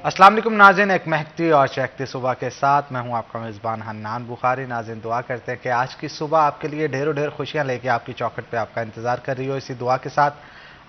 अस्सलाम वालेकुम नाज़रीन, एक महकती और चहकती सुबह के साथ मैं हूं आपका मेज़बान हन्नान बुखारी। नाज़रीन, दुआ करते हैं कि आज की सुबह आपके लिए ढेरों ढेर खुशियां लेके आपकी चौखट पे आपका इंतज़ार कर रही हो। इसी दुआ के साथ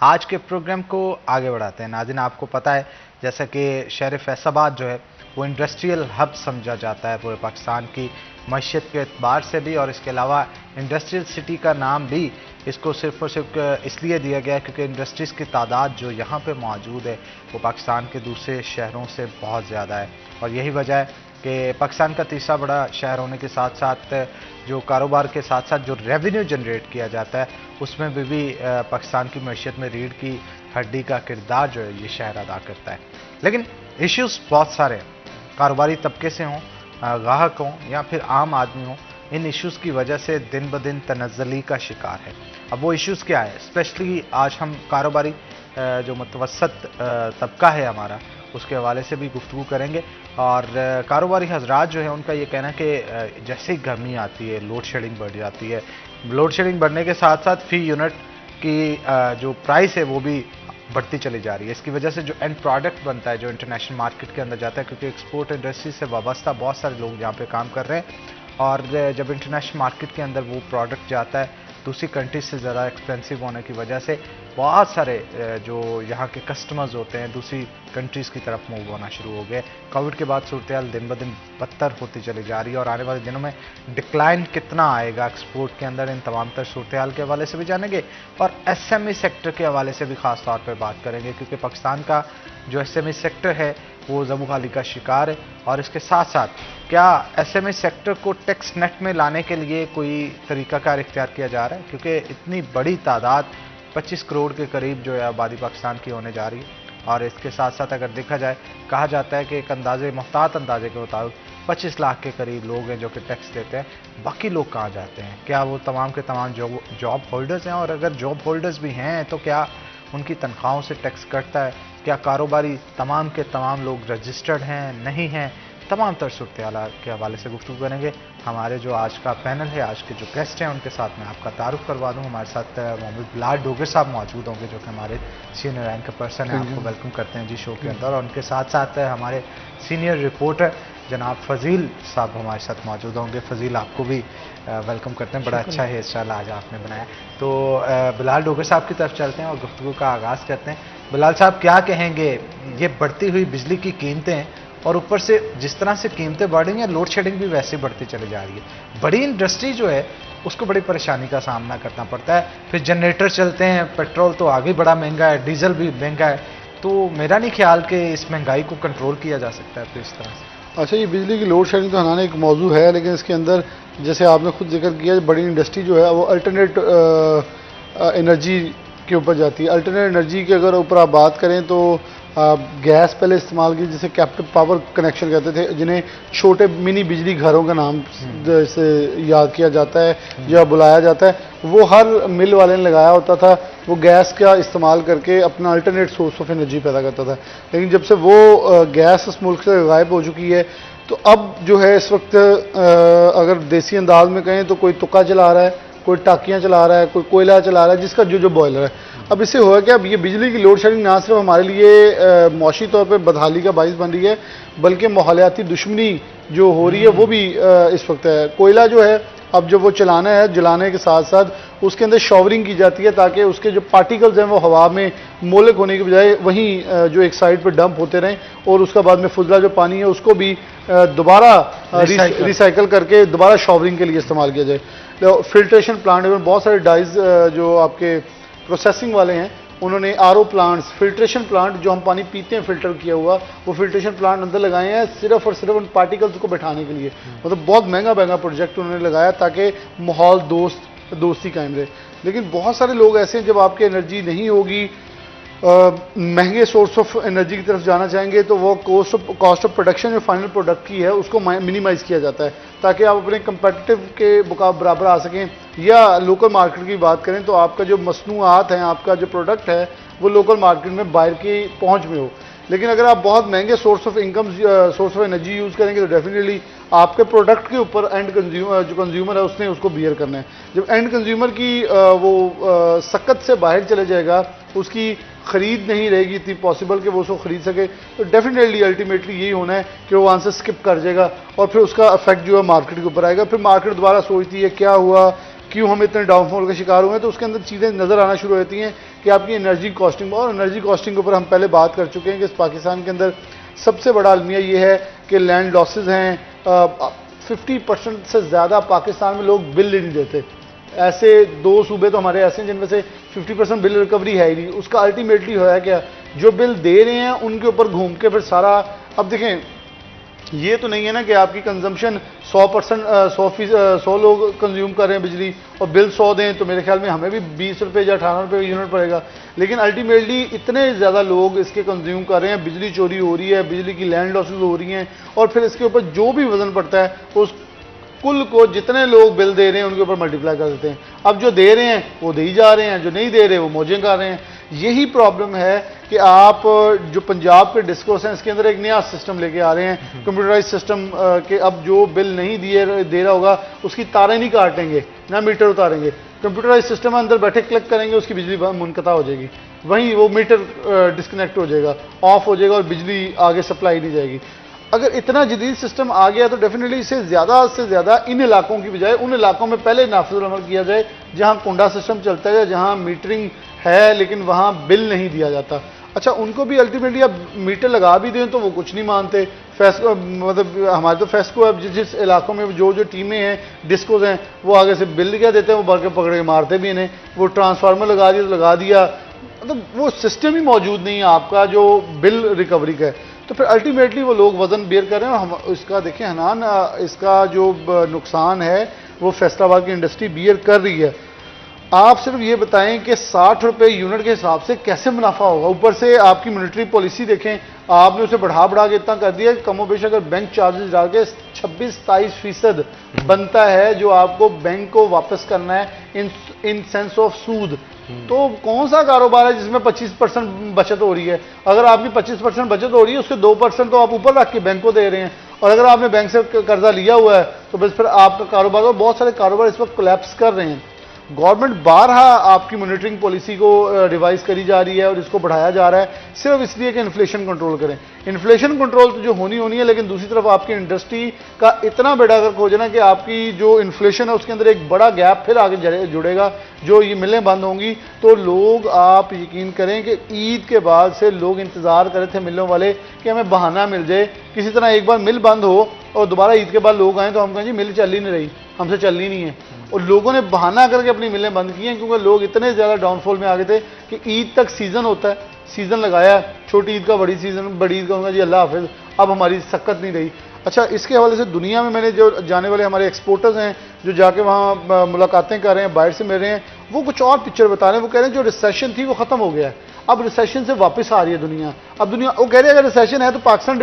आज के प्रोग्राम को आगे बढ़ाते हैं। नाज़रीन, आपको पता है जैसा कि शहर फैसलाबाद जो है वो इंडस्ट्रियल हब समझा जाता है पूरे पाकिस्तान की मईशत के एतबार से भी, और इसके अलावा इंडस्ट्रियल सिटी का नाम भी इसको सिर्फ और सिर्फ इसलिए दिया गया है क्योंकि इंडस्ट्रीज़ की तादाद जो यहाँ पे मौजूद है वो पाकिस्तान के दूसरे शहरों से बहुत ज़्यादा है। और यही वजह है कि पाकिस्तान का तीसरा बड़ा शहर होने के साथ साथ जो कारोबार के साथ साथ जो रेवेन्यू जनरेट किया जाता है उसमें भी पाकिस्तान की मईशत में रीढ़ की हड्डी का किरदार जो है ये शहर अदा करता है। लेकिन इश्यूज़ बहुत सारे हैं, कारोबारी तबके से हों, गाहक हों या फिर आम आदमी हों, इन इश्यूज़ की वजह से दिन ब दिन तनज़्ज़ुली का शिकार है। अब वो इश्यूज़ क्या है? स्पेशली आज हम कारोबारी जो मुतवसत तबका है हमारा उसके हवाले से भी गुफ्तगू करेंगे। और कारोबारी हजरात जो है उनका ये कहना है कि जैसे ही गर्मी आती है लोड शेडिंग बढ़ जाती है। लोड शेडिंग बढ़ने के साथ साथ फी यूनिट की जो प्राइस है वो भी बढ़ती चली जा रही है। इसकी वजह से जो एंड प्रोडक्ट बनता है जो इंटरनेशनल मार्केट के अंदर जाता है, क्योंकि एक्सपोर्ट इंडस्ट्री से वाबस्ता बहुत सारे लोग यहाँ पे काम कर रहे हैं, और जब इंटरनेशनल मार्केट के अंदर वो प्रोडक्ट जाता है दूसरी कंट्रीज से ज़्यादा एक्सपेंसिव होने की वजह से बहुत सारे जो यहाँ के कस्टमर्स होते हैं दूसरी कंट्रीज़ की तरफ मूव होना शुरू हो गए। कोविड के बाद सूरत हाल दिन ब दिन बदतर होती चली जा रही है और आने वाले दिनों में डिक्लाइन कितना आएगा एक्सपोर्ट के अंदर, इन तमाम तर सूरत हाल के हवाले से भी जानेंगे और एसएमई सेक्टर के हवाले से भी ख़ास तौर पर बात करेंगे, क्योंकि पाकिस्तान का जो एसएमई सेक्टर है वो ज़बूखाली का शिकार है। और इसके साथ साथ क्या एसएमई सेक्टर को टैक्स नेट में लाने के लिए कोई तरीकाकार इख्तियार किया जा रहा है, क्योंकि इतनी बड़ी तादाद 25 करोड़ के करीब जो है आबादी पाकिस्तान की होने जा रही है। और इसके साथ साथ अगर देखा जाए, कहा जाता है कि एक मोहतात अंदाजे के मुताबिक 25 लाख के करीब लोग हैं जो कि टैक्स देते हैं। बाकी लोग कहाँ जाते हैं? क्या वो तमाम के तमाम जॉब होल्डर्स हैं? और अगर जॉब होल्डर्स भी हैं तो क्या उनकी तनख्वाहों से टैक्स कटता है? क्या कारोबारी तमाम के तमाम लोग रजिस्टर्ड हैं, नहीं हैं? तमाम तर सूरत के हवाले से गुफ्तगू करेंगे। हमारे जो आज का पैनल है, आज के जो गेस्ट हैं उनके साथ मैं आपका तारुफ करवा दूँ। हमारे साथ मोहम्मद बिलाल डोगर साहब मौजूद होंगे जो कि हमारे सीनियर रैंक पर्सन हैं, आपको वेलकम करते हैं जी शो के अंदर। और उनके साथ साथ हमारे सीनियर रिपोर्टर जनाब फजील साहब हमारे साथ मौजूद होंगे। फजील, आपको भी वेलकम करते हैं, बड़ा अच्छा हेयर स्टाइल आज आपने बनाया। तो बिलाल डोगर साहब की तरफ चलते हैं और गुफ्तगू का आगाज़ करते हैं। बिलाल साहब, क्या कहेंगे ये बढ़ती हुई बिजली की कीमतें और ऊपर से जिस तरह से कीमतें बढ़ रही हैं लोड शेडिंग भी वैसे बढ़ती चली जा रही है। बड़ी इंडस्ट्री जो है उसको बड़ी परेशानी का सामना करना पड़ता है, फिर जनरेटर चलते हैं, पेट्रोल तो आगे बड़ा महंगा है, डीजल भी महंगा है। तो मेरा नहीं ख्याल कि इस महंगाई को कंट्रोल किया जा सकता है फिर इस तरह से। अच्छा, ये बिजली की लोड शेडिंग तो हनाने एक मौजू है, लेकिन इसके अंदर जैसे आपने खुद जिक्र किया बड़ी इंडस्ट्री जो है वो अल्टरनेट एनर्जी के ऊपर जाती है। अल्टरनेट एनर्जी के अगर ऊपर आप बात करें तो गैस पहले इस्तेमाल की, जिसे कैप्टिव पावर कनेक्शन कहते थे, जिन्हें छोटे मिनी बिजली घरों का नाम से याद किया जाता है या बुलाया जाता है, वो हर मिल वाले ने लगाया होता था। वो गैस का इस्तेमाल करके अपना अल्टरनेट सोर्स ऑफ एनर्जी पैदा करता था। लेकिन जब से वो गैस उस मुल्क से गायब हो चुकी है तो अब जो है इस वक्त अगर देसी अंदाज में कहें तो कोई तुक्का चला रहा है, कोई टाकियाँ चला रहा है, कोई कोयला चला रहा है, जिसका जो बॉयलर है। अब इससे हुआ कि अब ये बिजली की लोड शेडिंग ना सिर्फ हमारे लिए मौशी तौर पे बदहाली का बाइस बन रही है, बल्कि माहौलियाती दुश्मनी जो हो रही है वो भी इस वक्त है। कोयला जो है अब जब वो चलाना है, जलाने के साथ साथ उसके अंदर शॉवरिंग की जाती है ताकि उसके जो पार्टिकल्स हैं वो हवा में मोलक होने के बजाय वहीं जो एक साइड पर डंप होते रहें, और उसका बाद में फुजला जो पानी है उसको भी दोबारा रिसाइकल करके दोबारा शॉवरिंग के लिए इस्तेमाल किया जाए। फिल्ट्रेशन प्लांट में बहुत सारे डाइज जो आपके प्रोसेसिंग वाले हैं उन्होंने आरओ प्लांट्स, फिल्ट्रेशन प्लांट जो हम पानी पीते हैं फिल्टर किया हुआ, वो फिल्ट्रेशन प्लांट अंदर लगाए हैं सिर्फ और सिर्फ उन पार्टिकल्स को बैठाने के लिए। मतलब बहुत महंगा प्रोजेक्ट उन्होंने लगाया ताकि माहौल दोस्ती कायम रहे। लेकिन बहुत सारे लोग ऐसे हैं, जब आपकी एनर्जी नहीं होगी, महंगे सोर्स ऑफ एनर्जी की तरफ जाना चाहेंगे तो वो कॉस्ट ऑफ प्रोडक्शन जो फाइनल प्रोडक्ट की है उसको मिनिमाइज़ किया जाता है ताकि आप अपने कंपेटिटिव के बराबर आ सकें। या लोकल मार्केट की बात करें तो आपका जो मसनूआत हैं, आपका जो प्रोडक्ट है वो लोकल मार्केट में बाहर की पहुंच में हो। लेकिन अगर आप बहुत महंगे source of income, source of energy use करेंगे तो डेफिनेटली आपके प्रोडक्ट के ऊपर एंड कंज्यूमर, जो कंज्यूमर है उसने उसको बियर करना है। जब एंड कंज्यूमर की वो सकत से बाहर चले जाएगा, उसकी खरीद नहीं रहेगी इतनी पॉसिबल कि वो उसको खरीद सके, तो डेफिनेटली अल्टीमेटली यही होना है कि वो वहाँ से स्किप कर जाएगा और फिर उसका इफेक्ट जो है मार्केट के ऊपर आएगा। फिर मार्केट दोबारा सोचती है क्या हुआ, क्यों हम इतने डाउनफॉल का शिकार हुए हैं, तो उसके अंदर चीज़ें नज़र आना शुरू होती हैं कि आपकी एनर्जी कॉस्टिंग, और एनर्जी कॉस्टिंग के ऊपर हम पहले बात कर चुके हैं कि पाकिस्तान के अंदर सबसे बड़ा अलमिया ये है कि लैंड लॉसेस हैं। 50% से ज़्यादा पाकिस्तान में लोग बिल नहीं देते। ऐसे 2 सूबे तो हमारे ऐसे हैं जिनमें से 50% बिल रिकवरी है ही नहीं। उसका अल्टीमेटली होया क्या, जो बिल दे रहे हैं उनके ऊपर घूम के फिर सारा, अब देखें ये तो नहीं है ना कि आपकी कंजम्पशन 100% 100 लोग कंज्यूम कर रहे हैं बिजली और बिल 100 दें, तो मेरे ख्याल में हमें भी 20 रुपये या 18 रुपये यूनिट पड़ेगा। लेकिन अल्टीमेटली इतने ज़्यादा लोग इसके कंज्यूम कर रहे हैं, बिजली चोरी हो रही है, बिजली की लैंड लॉसेज हो रही हैं, और फिर इसके ऊपर जो भी वजन पड़ता है उस कुल को जितने लोग बिल दे रहे हैं उनके ऊपर मल्टीप्लाई कर देते हैं। अब जो दे रहे हैं वो दे ही जा रहे हैं, जो नहीं दे रहे वो मौजें कर रहे हैं। यही प्रॉब्लम है कि आप जो पंजाब के डिस्कोर्स हैं इसके अंदर एक नया सिस्टम लेके आ रहे हैं, कंप्यूटराइज सिस्टम, के अब जो बिल नहीं दे रहा होगा उसकी तारें नहीं काटेंगे, ना मीटर उतारेंगे, कंप्यूटराइज सिस्टम में अंदर बैठे क्लिक करेंगे, उसकी बिजली मुनक़ता हो जाएगी, वहीं वो मीटर डिस्कनेक्ट हो जाएगा, ऑफ हो जाएगा और बिजली आगे सप्लाई नहीं जाएगी। अगर इतना जदीद सिस्टम आ गया तो डेफिनेटली इसे ज़्यादा से ज़्यादा इन इलाकों की बजाय उन इलाकों में पहले नाफिज़ुल अमल किया जाए जहां कुंडा सिस्टम चलता है, जहां मीटरिंग है लेकिन वहां बिल नहीं दिया जाता। अच्छा, उनको भी अल्टीमेटली अब मीटर लगा भी दें तो वो कुछ नहीं मानते। फेस्को, मतलब हमारे तो फेस्को अब जिस इलाकों में जो जो टीमें हैं, डिस्कोज हैं, वो आगे से बिल क्या देते हैं, वो बार के पकड़ के मारते भी इन्हें। वो ट्रांसफार्मर लगा दिया तो लगा दिया, मतलब वो सिस्टम ही मौजूद नहीं है आपका जो बिल रिकवरी का है। तो फिर अल्टीमेटली वो लोग वजन बेयर कर रहे हैं। और हम इसका देखें हनान, इसका जो नुकसान है वो फैसलाबाद की इंडस्ट्री बियर कर रही है। आप सिर्फ ये बताएं कि 60 रुपये यूनिट के हिसाब से कैसे मुनाफा होगा। ऊपर से आपकी मॉनेटरी पॉलिसी देखें, आपने उसे बढ़ा के इतना कर दिया कि कमो बेश अगर बैंक चार्जेस डाल के 26-27% बनता है जो आपको बैंक को वापस करना है इन सेंस ऑफ सूद, तो कौन सा कारोबार है जिसमें 25% बचत हो रही है। अगर आपकी 25% बचत हो रही है, उसके 2% तो आप ऊपर रख के बैंक को दे रहे हैं, और अगर आपने बैंक से कर्जा लिया हुआ है तो बस फिर आपका कारोबार, और बहुत सारे कारोबार इस वक्त कोलैप्स कर रहे हैं। गवर्नमेंट बारहा आपकी मॉनिटरिंग पॉलिसी को रिवाइज करी जा रही है और इसको बढ़ाया जा रहा है सिर्फ इसलिए कि इन्फ्लेशन कंट्रोल करें। इन्फ्लेशन कंट्रोल तो जो होनी है, लेकिन दूसरी तरफ आपकी इंडस्ट्री का इतना बेड़ा गर्क हो जाना कि आपकी जो इन्फ्लेशन है उसके अंदर एक बड़ा गैप फिर आगे जुड़ेगा। जो ये मिलें बंद होंगी तो लोग, आप यकीन करें कि ईद के बाद से लोग इंतजार कर रहे थे मिलों वाले कि हमें बहाना मिल जाए, किसी तरह एक बार मिल बंद हो और दोबारा ईद के बाद लोग आए तो हम कहें जी मिल चल ही नहीं रही, हमसे चल ही नहीं है। और लोगों ने बहाना करके अपनी मिलें बंद की हैं क्योंकि लोग इतने ज़्यादा डाउनफॉल में आ गए थे कि ईद तक सीज़न होता है, सीज़न लगाया, छोटी ईद का बड़ी सीज़न, बड़ी ईद का होगा जी अल्लाह हाफिज़, अब हमारी सक्कत नहीं रही। अच्छा, इसके हवाले से दुनिया में मैंने जो जाने वाले हमारे एक्सपोर्टर्स हैं जो जाके वहाँ मुलाकातें कर रहे हैं, बाहर से मिल रहे हैं, वो कुछ और पिक्चर बता रहे हैं। वो कह रहे हैं जो रिसेशन थी वो ख़त्म हो गया है, अब रिसेशन से वापस आ रही है दुनिया। अब दुनिया, वो कह रहे हैं अगर रिसेशन है तो पाकिस्तान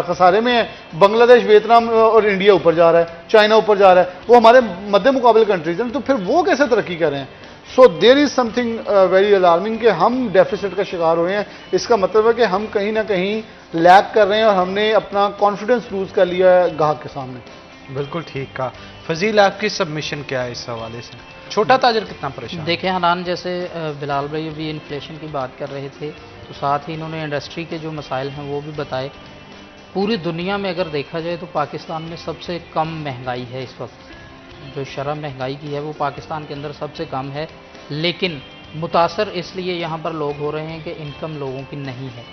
खसारे में है, बांग्लादेश, वियतनाम और इंडिया ऊपर जा रहा है, चाइना ऊपर जा रहा है, वो हमारे मध्य मुकाबले कंट्रीज हैं, तो फिर वो कैसे तरक्की कर रहे हैं। So there is something very alarming कि हम डेफिसिट का शिकार हो रहे हैं। इसका मतलब है कि हम कहीं ना कहीं लैग कर रहे हैं और हमने अपना कॉन्फिडेंस लूज कर लिया है ग्राहक के सामने। बिल्कुल ठीक कहा। फजील, आपकी सबमिशन क्या है इस हवाले से? छोटा ताजर कितना परेशान? देखिए हनान, जैसे बिलाल भाई भी इन्फ्लेशन की बात कर रहे थे तो साथ ही इन्होंने इंडस्ट्री के जो मसाइल हैं वो भी बताए। पूरी दुनिया में अगर देखा जाए तो पाकिस्तान में सबसे कम महंगाई है इस वक्त, जो शरह महंगाई की है वो पाकिस्तान के अंदर सबसे कम है। लेकिन मुतासर इसलिए यहाँ पर लोग हो रहे हैं कि इनकम लोगों की नहीं है।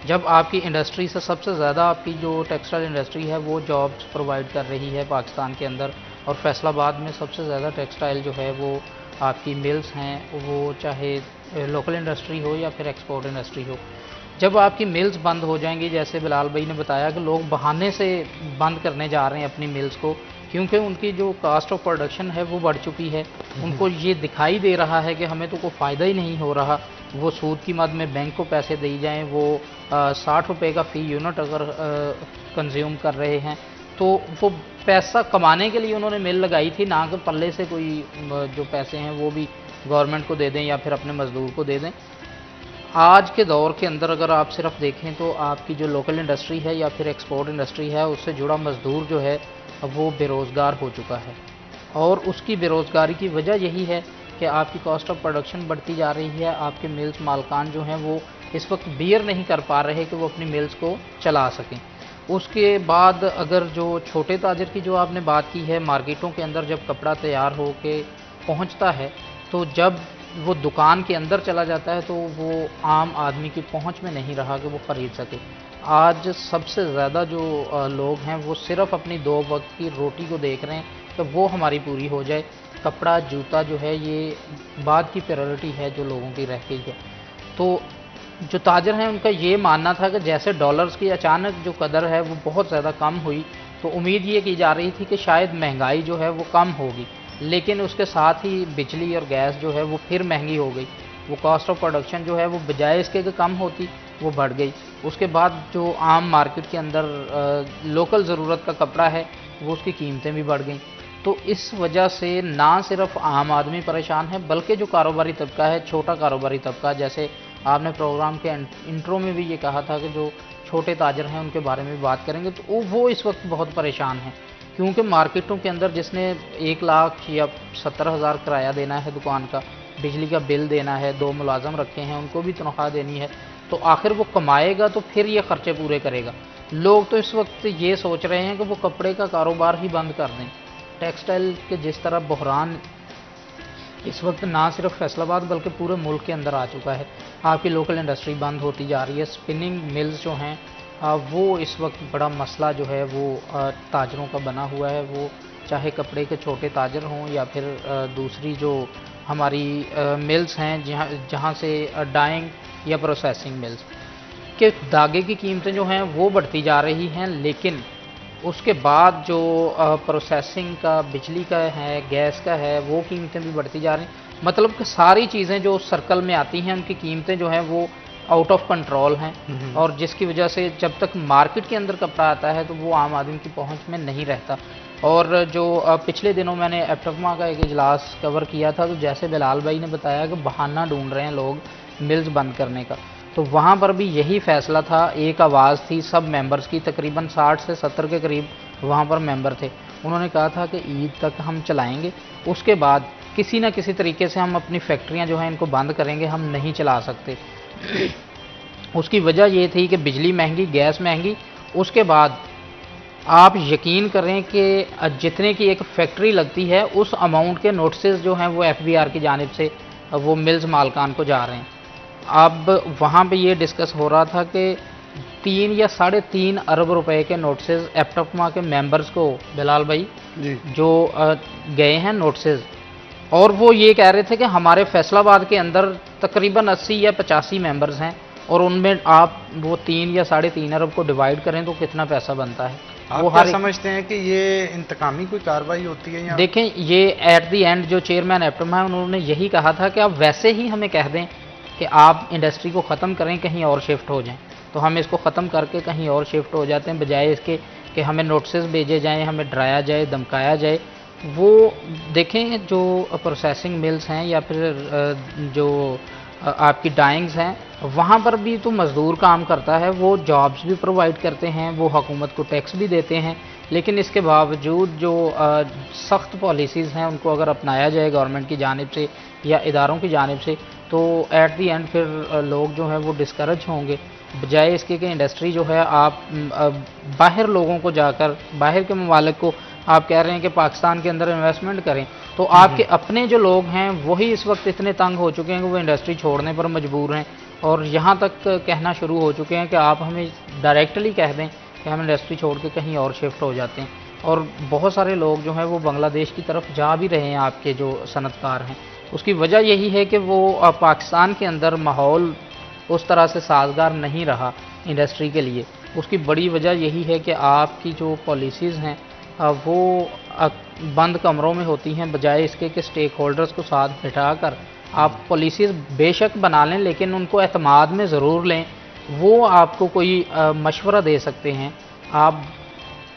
जब आपकी इंडस्ट्री से सबसे ज़्यादा आपकी जो टेक्सटाइल इंडस्ट्री है वो जॉब्स प्रोवाइड कर रही है पाकिस्तान के अंदर, और फैसलाबाद में सबसे ज़्यादा टेक्सटाइल जो है वो आपकी मिल्स हैं, वो चाहे लोकल इंडस्ट्री हो या फिर एक्सपोर्ट इंडस्ट्री हो। जब आपकी मिल्स बंद हो जाएंगी, जैसे बिलाल भाई ने बताया कि लोग बहाने से बंद करने जा रहे हैं अपनी मिल्स को, क्योंकि उनकी जो कास्ट ऑफ प्रोडक्शन है वो बढ़ चुकी है। उनको ये दिखाई दे रहा है कि हमें तो कोई फ़ायदा ही नहीं हो रहा। वो सूद की मद में बैंक को पैसे दी जाएं, वो 60 रुपये का फ़ी यूनिट अगर कंज्यूम कर रहे हैं तो वो पैसा कमाने के लिए उन्होंने मिल लगाई थी, ना कि पल्ले से कोई जो पैसे हैं वो भी गवर्नमेंट को दे दें या फिर अपने मज़दूर को दे दें। आज के दौर के अंदर अगर आप सिर्फ देखें तो आपकी जो लोकल इंडस्ट्री है या फिर एक्सपोर्ट इंडस्ट्री है, उससे जुड़ा मजदूर जो है वो बेरोज़गार हो चुका है। और उसकी बेरोज़गारी की वजह यही है कि आपकी कॉस्ट ऑफ प्रोडक्शन बढ़ती जा रही है। आपके मिल्स मालकान जो हैं वो इस वक्त बियर नहीं कर पा रहे कि वो अपनी मिल्स को चला सकें। उसके बाद अगर जो छोटे ताजर की जो आपने बात की है, मार्केटों के अंदर जब कपड़ा तैयार हो के पहुँचता है, तो जब वो दुकान के अंदर चला जाता है तो वो आम आदमी की पहुंच में नहीं रहा कि वो ख़रीद सके। आज सबसे ज़्यादा जो लोग हैं वो सिर्फ़ अपनी 2 वक्त की रोटी को देख रहे हैं कि वो हमारी पूरी हो जाए। कपड़ा, जूता जो है ये बाद की प्रायोरिटी है जो लोगों की रह गई है। तो जो ताजर हैं उनका ये मानना था कि जैसे डॉलर्स की अचानक जो कदर है वो बहुत ज़्यादा कम हुई, तो उम्मीद ये की जा रही थी कि शायद महंगाई जो है वो कम होगी, लेकिन उसके साथ ही बिजली और गैस जो है वो फिर महंगी हो गई। वो कॉस्ट ऑफ प्रोडक्शन जो है वो बजाय इसके कि कम होती, वो बढ़ गई। उसके बाद जो आम मार्केट के अंदर लोकल ज़रूरत का कपड़ा है वो उसकी कीमतें भी बढ़ गई। तो इस वजह से ना सिर्फ आम आदमी परेशान है, बल्कि जो कारोबारी तबका है, छोटा कारोबारी तबका, जैसे आपने प्रोग्राम के इंट्रो में भी ये कहा था कि जो छोटे ताजर हैं उनके बारे में भी बात करेंगे, तो वो इस वक्त बहुत परेशान हैं। क्योंकि मार्केटों के अंदर जिसने 1 लाख या 70,000 किराया देना है दुकान का, बिजली का बिल देना है, 2 मुलाजम रखे हैं उनको भी तनख्वाह देनी है, तो आखिर वो कमाएगा तो फिर ये खर्चे पूरे करेगा। लोग तो इस वक्त ये सोच रहे हैं कि वो कपड़े का कारोबार ही बंद कर दें। टेक्सटाइल के जिस तरह बहरान इस वक्त ना सिर्फ फैसलाबाद बल्कि पूरे मुल्क के अंदर आ चुका है। आपकी लोकल इंडस्ट्री बंद होती जा रही है। स्पिनिंग मिल्स जो हैं वो इस वक्त बड़ा मसला जो है वो ताजरों का बना हुआ है। वो चाहे कपड़े के छोटे ताजर हों या फिर दूसरी जो हमारी मिल्स हैं जहाँ से डाइंग या प्रोसेसिंग मिल्स के धागे की कीमतें जो हैं वो बढ़ती जा रही हैं, लेकिन उसके बाद जो प्रोसेसिंग का, बिजली का है, गैस का है, वो कीमतें भी बढ़ती जा रही हैं। मतलब कि सारी चीज़ें जो सर्कल में आती हैं उनकी कीमतें जो हैं वो आउट ऑफ कंट्रोल हैं, और जिसकी वजह से जब तक मार्केट के अंदर कपड़ा आता है तो वो आम आदमी की पहुंच में नहीं रहता। और जो पिछले दिनों मैंने एप्टमा का एक इजलास कवर किया था, तो जैसे बिलाल भाई ने बताया कि बहाना ढूंढ रहे हैं लोग मिल्स बंद करने का, तो वहाँ पर भी यही फैसला था। एक आवाज़ थी सब मेंबर्स की, तकरीबन 60 से 70 के करीब वहाँ पर मेंबर थे। उन्होंने कहा था कि ईद तक हम चलाएंगे, उसके बाद किसी न किसी तरीके से हम अपनी फैक्ट्रियाँ जो हैं इनको बंद करेंगे, हम नहीं चला सकते। उसकी वजह ये थी कि बिजली महंगी, गैस महंगी। उसके बाद आप यकीन करें कि जितने की एक फैक्ट्री लगती है उस अमाउंट के नोटिस जो हैं वो एफबीआर की जानिब से वो मिल्स मालकान को जा रहे हैं। अब वहाँ पे ये डिस्कस हो रहा था कि 3 या 3.5 अरब रुपए के नोटिस एप्टमा के मेंबर्स को, बिलाल भाई जी, जो गए हैं नोटिस, और वो ये कह रहे थे कि हमारे फैसलाबाद के अंदर तकरीबन 80 या 85 मेंबर्स हैं, और उनमें आप वो 3 या 3.5 अरब को डिवाइड करें तो कितना पैसा बनता है। आप वो क्या हर समझते हैं कि ये इंतकामी कोई कार्रवाई होती है या? देखें, ये एट दी एंड जो चेयरमैन एप्टमा है उन्होंने यही कहा था कि आप वैसे ही हमें कह दें कि आप इंडस्ट्री को ख़त्म करें, कहीं और शिफ्ट हो जाएं, तो हम इसको ख़त्म करके कहीं और शिफ्ट हो जाते हैं, बजाय इसके कि हमें नोटिस भेजे जाएं, हमें डराया जाए, धमकाया जाए। वो देखें जो प्रोसेसिंग मिल्स हैं या फिर जो आपकी डाइंग्स हैं, वहाँ पर भी तो मज़दूर काम करता है, वो जॉब्स भी प्रोवाइड करते हैं, वो हुकूमत को टैक्स भी देते हैं, लेकिन इसके बावजूद जो सख्त पॉलिसीज़ हैं उनको अगर अपनाया जाए गवर्नमेंट की जानिब से या इदारों की जानिब से, तो एट दी एंड फिर लोग जो हैं वो डिस्करेज होंगे, बजाय इसके कि इंडस्ट्री जो है आप बाहर लोगों को जाकर, बाहर के ममालिक को आप कह रहे हैं कि पाकिस्तान के अंदर इन्वेस्टमेंट करें, तो आपके अपने जो लोग हैं वही इस वक्त इतने तंग हो चुके हैं कि वो इंडस्ट्री छोड़ने पर मजबूर हैं, और यहाँ तक कहना शुरू हो चुके हैं कि आप हमें डायरेक्टली कह दें कि हम इंडस्ट्री छोड़ के कहीं और शिफ्ट हो जाते हैं। और बहुत सारे लोग जो हैं वो बांग्लादेश की तरफ जा भी रहे हैं, आपके जो सनतकार हैं। उसकी वजह यही है कि वो पाकिस्तान के अंदर माहौल उस तरह से साजगार नहीं रहा इंडस्ट्री के लिए। उसकी बड़ी वजह यही है कि आपकी जो पॉलिसीज़ हैं वो बंद कमरों में होती हैं, बजाय इसके कि स्टेक होल्डर्स को साथ बिठाकर आप पॉलिसीज़ बेशक बना लें, लेकिन उनको एतमाद में ज़रूर लें। वो आपको कोई मशवरा दे सकते हैं, आप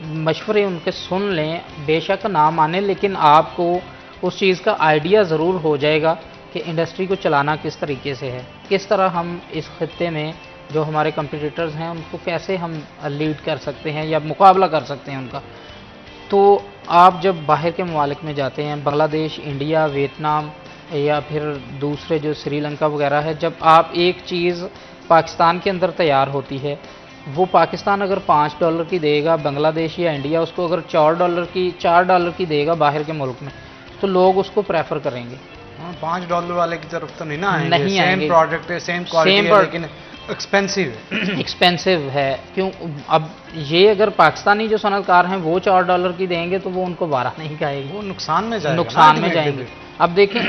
मशवरे उनके सुन लें, बेशक ना मानें, लेकिन आपको उस चीज़ का आइडिया ज़रूर हो जाएगा कि इंडस्ट्री को चलाना किस तरीके से है, किस तरह हम इस खत्ते में जो हमारे कंपटीटर्स हैं उनको कैसे हम लीड कर सकते हैं या मुकाबला कर सकते हैं उनका। तो आप जब बाहर के ममालिक में जाते हैं, बांग्लादेश, इंडिया, वियतनाम या फिर दूसरे जो श्रीलंका वगैरह है, जब आप एक चीज़ पाकिस्तान के अंदर तैयार होती है, वो पाकिस्तान अगर $5 की देगा, बांग्लादेश या इंडिया उसको अगर $4 की देगा बाहर के मुल्क में, तो लोग उसको प्रेफर करेंगे। $5 वाले की तरफ तो नहीं ना आएंगे। नहीं आएंगे। सेम प्रोडक्ट है, सेम क्वालिटी है, लेकिन एक्सपेंसिव है। एक्सपेंसिव है क्यों? अब ये अगर पाकिस्तानी जो सनअतकार हैं वो $4 की देंगे तो वो उनको बारह नहीं खाएगी, वो नुकसान में जाएगा, नुकसान में जाएंगे। अब देखें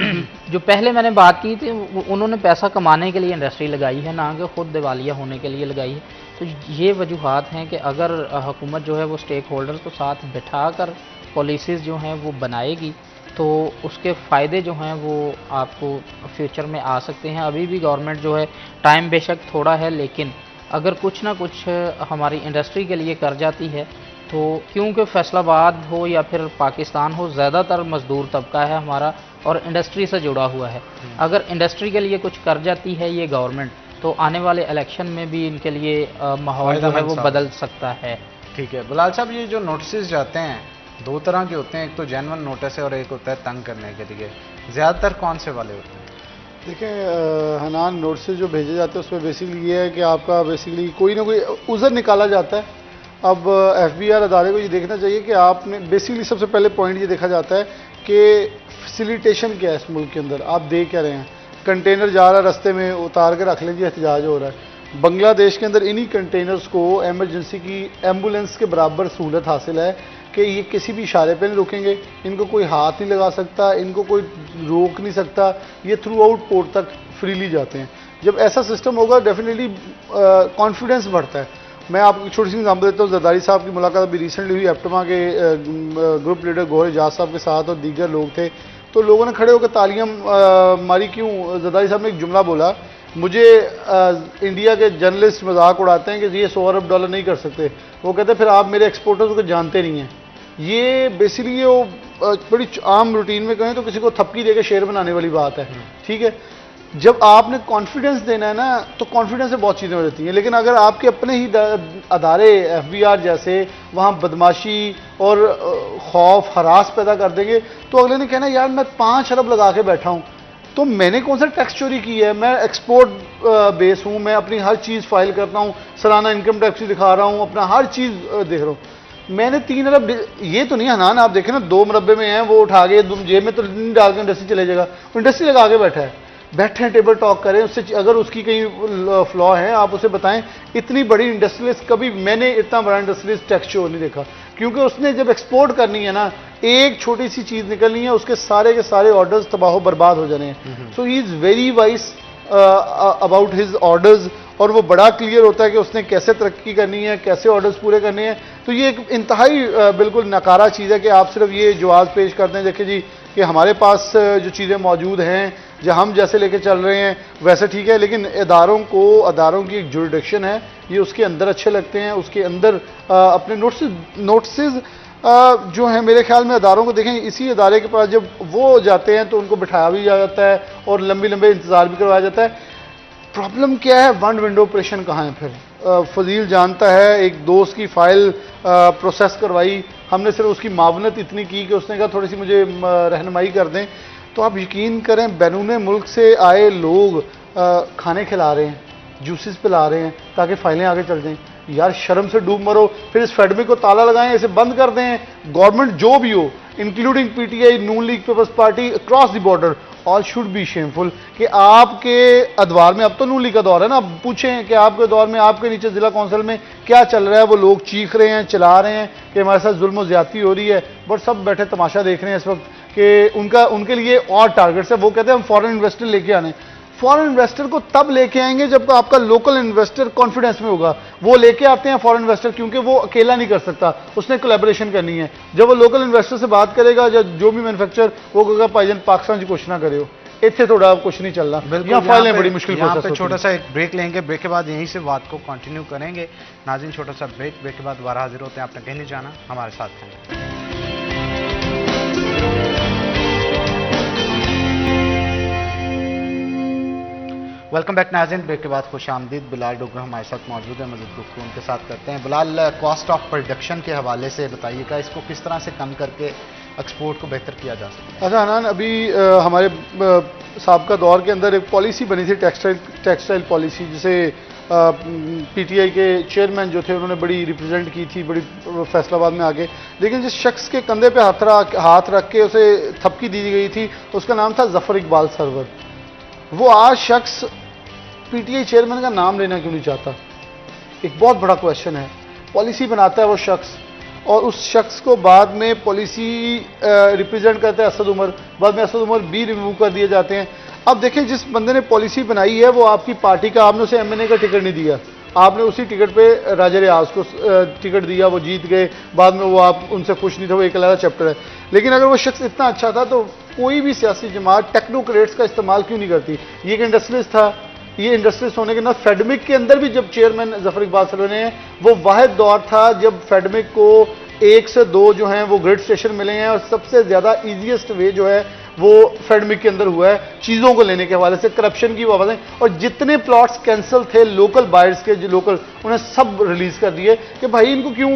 जो पहले मैंने बात की थी, उन्होंने पैसा कमाने के लिए इंडस्ट्री लगाई है, ना कि खुद दिवालिया होने के लिए लगाई है। तो ये वजूहात हैं कि अगर हुकूमत जो है वो स्टेक होल्डर्स को साथ बिठा कर पॉलिसीज़ जो हैं वो बनाएगी तो उसके फ़ायदे जो हैं वो आपको फ्यूचर में आ सकते हैं। अभी भी गवर्नमेंट जो है, टाइम बेशक थोड़ा है, लेकिन अगर कुछ ना कुछ हमारी इंडस्ट्री के लिए कर जाती है तो, क्योंकि फैसलाबाद हो या फिर पाकिस्तान हो, ज़्यादातर मज़दूर तबका है हमारा और इंडस्ट्री से जुड़ा हुआ है। अगर इंडस्ट्री के लिए कुछ कर जाती है ये गवर्नमेंट, तो आने वाले इलेक्शन में भी इनके लिए माहौल जो है वो बदल सकता है। ठीक है बिलाल साहब, ये जो नोटिस जाते हैं दो तरह के होते हैं, एक तो जेन्युइन नोटिस है और एक होता है तंग करने के लिए, ज़्यादातर कौन से वाले होते हैं? देखिए हनान, नोटिस जो भेजे जाते हैं उसमें बेसिकली ये है कि आपका बेसिकली कोई ना कोई उज़र निकाला जाता है। अब FBI अदारे को ये देखना चाहिए कि आपने बेसिकली सबसे पहले पॉइंट ये देखा जाता है कि फैसिलिटेशन क्या है इस मुल्क के अंदर, आप दे क्या रहे हैं। कंटेनर जा रहा है, रास्ते में उतार के रख लीजिए, एहतजाज हो रहा है। बांग्लादेश के अंदर इन्हीं कंटेनर्स को एमरजेंसी की एम्बुलेंस के बराबर सहूलत हासिल है कि ये किसी भी इशारे पे नहीं रुकेंगे, इनको कोई हाथ नहीं लगा सकता, इनको कोई रोक नहीं सकता, ये थ्रू आउट पोर्ट तक फ्रीली जाते हैं। जब ऐसा सिस्टम होगा डेफिनेटली कॉन्फिडेंस बढ़ता है। मैं आपको छोटी सी एग्जाम्पल देता हूँ। जरदारी साहब की मुलाकात अभी रिसेंटली हुई एप्टमा के ग्रुप लीडर गौहर एजाज साहब के साथ और दीगर लोग थे, तो लोगों ने खड़े होकर तालियां मारी। क्यों? जरदारी साहब ने एक जुमला बोला, मुझे इंडिया के जर्नलिस्ट मजाक उड़ाते हैं कि ये $100 अरब नहीं कर सकते। वो कहते हैं फिर आप मेरे एक्सपोर्टर्स को जानते नहीं हैं। ये बेसिकली वो बड़ी आम रूटीन में कहें तो किसी को थपकी देकर शेर बनाने वाली बात है। ठीक है, जब आपने कॉन्फिडेंस देना है ना तो कॉन्फिडेंस से बहुत चीज़ें हो जाती हैं, लेकिन अगर आपके अपने ही अदारे FBI जैसे वहाँ बदमाशी और खौफ हरास पैदा कर देंगे तो अगले ने कहना यार मैं 5 अरब लगा के बैठा हूँ, तो मैंने कौन सा टैक्स चोरी की है, मैं एक्सपोर्ट बेस हूँ, मैं अपनी हर चीज़ फाइल करता हूँ, सालाना इनकम टैक्स दिखा रहा हूँ, अपना हर चीज़ देख रहा हूँ। मैंने 3 अरब ये तो नहीं हनान, आप देखें ना 2 मुरब्बे में हैं, वो उठा के जेब में तो नहीं डाल के इंडस्ट्री चले जाएगा, इंडस्ट्री लगा के बैठा है। बैठे टेबल टॉक करें उससे, अगर उसकी कहीं फ्लॉ है आप उसे बताएं। इतनी बड़ी इंडस्ट्रियलिस्ट, कभी मैंने इतना बड़ा इंडस्ट्रियलिस्ट टैक्स चोर नहीं देखा, क्योंकि उसने जब एक्सपोर्ट करनी है ना, एक छोटी सी चीज निकलनी है, उसके सारे के सारे ऑर्डर्स तबाह बर्बाद हो जाने हैं। So he is very wise about his orders, और वो बड़ा क्लियर होता है कि उसने कैसे तरक्की करनी है, कैसे ऑर्डर्स पूरे करने हैं। तो ये एक इंतहाई बिल्कुल नकारा चीज़ है कि आप सिर्फ ये जवाब पेश करते हैं, देखिए जी कि हमारे पास जो चीज़ें मौजूद हैं, जो हम जैसे लेके चल रहे हैं वैसे ठीक है, लेकिन अदारों की एक जुरिडिक्शन है, ये उसके अंदर अच्छे लगते हैं, उसके अंदर अपने नोटिस जो हैं, मेरे ख्याल में अदारों को देखें, इसी अदारे के पास जब वो जाते हैं तो उनको बिठाया भी जाता है और लंबे इंतज़ार भी करवाया जाता है। प्रॉब्लम क्या है, वन विंडो ऑपरेशन कहाँ है फिर? फजील जानता है, एक दोस्त की फाइल प्रोसेस करवाई, हमने सिर्फ उसकी मावनत इतनी की कि उसने कहा थोड़ी सी मुझे रहनुमाई कर दें, तो आप यकीन करें बैरून मुल्क से आए लोग खाने खिला रहे हैं, जूसेस पिला रहे हैं ताकि फाइलें आगे चल जाएं। यार शर्म से डूब मरो, फिर इस फेडमी को ताला लगाएं, इसे बंद कर दें। गवर्नमेंट जो भी हो, including PTI, Noon league people's party, across the border, all should be shameful कि आपके अदवार में, अब तो नून लीग का दौर है ना, अब पूछें कि आपके दौर में आपके नीचे जिला कौंसिल में क्या चल रहा है। वो लोग चीख रहे हैं, चिल्ला रहे हैं कि हमारे साथ जुल्म और ज्यादती हो रही है, बट सब बैठे तमाशा देख रहे हैं इस वक्त कि उनके लिए और टारगेट्स है। वो कहते हैं हम फॉरेन इन्वेस्टर लेके आने। फॉरेन इन्वेस्टर को तब लेके आएंगे जब आपका लोकल इन्वेस्टर कॉन्फिडेंस में होगा। वो लेके आते हैं फॉरेन इन्वेस्टर क्योंकि वो अकेला नहीं कर सकता, उसने कोलैबोरेशन करनी है। जब वो लोकल इन्वेस्टर से बात करेगा, जो भी मैन्युफैक्चर, वो कहेगा भाईजान पाकिस्तान की कुछ ना करे, इतने थोड़ा कुछ नहीं चल रहा। यहाँ फाइलें बड़ी मुश्किल प्रोसेस होती है। छोटा सा एक ब्रेक लेंगे, ब्रेक के बाद यहीं से बात को कंटिन्यू करेंगे। नाज़रीन छोटा सा ब्रेक के बाद दोबारा हाजिर होते हैं। आपने कहीं नहीं जाना, हमारे साथ हैं। वेलकम बैक नाज़रीन। ब्रेक के बाद खुश आमदीद। बिलाल डोगरा हमारे साथ मौजूद है, मज़ीद गुफ्तगू उनके साथ करते हैं। बिलाल, कॉस्ट ऑफ प्रोडक्शन के हवाले से बताइएगा, इसको किस तरह से कम करके एक्सपोर्ट को बेहतर किया जा सकता है? अच्छा हनान, अभी हमारे साबका दौर के अंदर एक पॉलिसी बनी थी, टेक्सटाइल पॉलिसी, जिसे पीटीआई के चेयरमैन जो थे उन्होंने बड़ी रिप्रेजेंट की थी, बड़ी फैसलाबाद में आके। लेकिन जिस शख्स के कंधे पे हाथ रख के उसे थपकी दी गई थी, उसका नाम था जफर इकबाल सरवर। वो आज शख्स पीटीआई चेयरमैन का नाम लेना क्यों नहीं चाहता? एक बहुत बड़ा क्वेश्चन है। पॉलिसी बनाता है वो शख्स, और उस शख्स को बाद में पॉलिसी रिप्रेजेंट करता है असद उमर, बाद में असद उमर भी रिमूव कर दिए जाते हैं। अब देखें, जिस बंदे ने पॉलिसी बनाई है वो आपकी पार्टी का, आपने उसे एमएनए का टिकट नहीं दिया, आपने उसी टिकट पे राजा रियाज को टिकट दिया, वो जीत गए, बाद में वो आप उनसे खुश नहीं थे, वो एक अलग चैप्टर है। लेकिन अगर वो शख्स इतना अच्छा था तो कोई भी सियासी जमात टेक्नोक्रेट्स का इस्तेमाल क्यों नहीं करती? ये एक इंडस्ट्रियलिस्ट था, ये इंडस्ट्रियलिस्ट होने के ना, फेडमिक के अंदर भी जब चेयरमैन जफर इकबाल सरवर ने, वो वाहिद दौर था जब फेडमिक को 1 से 2 जो हैं वो ग्रिड स्टेशन मिले हैं, और सबसे ज़्यादा ईजीएस्ट वे जो है वो फेडमिक के अंदर हुआ है चीज़ों को लेने के हवाले से, करप्शन की वजह से। और जितने प्लॉट्स कैंसिल थे लोकल बायर्स के, जो लोकल, उन्हें सब रिलीज कर दिए कि भाई इनको क्यों,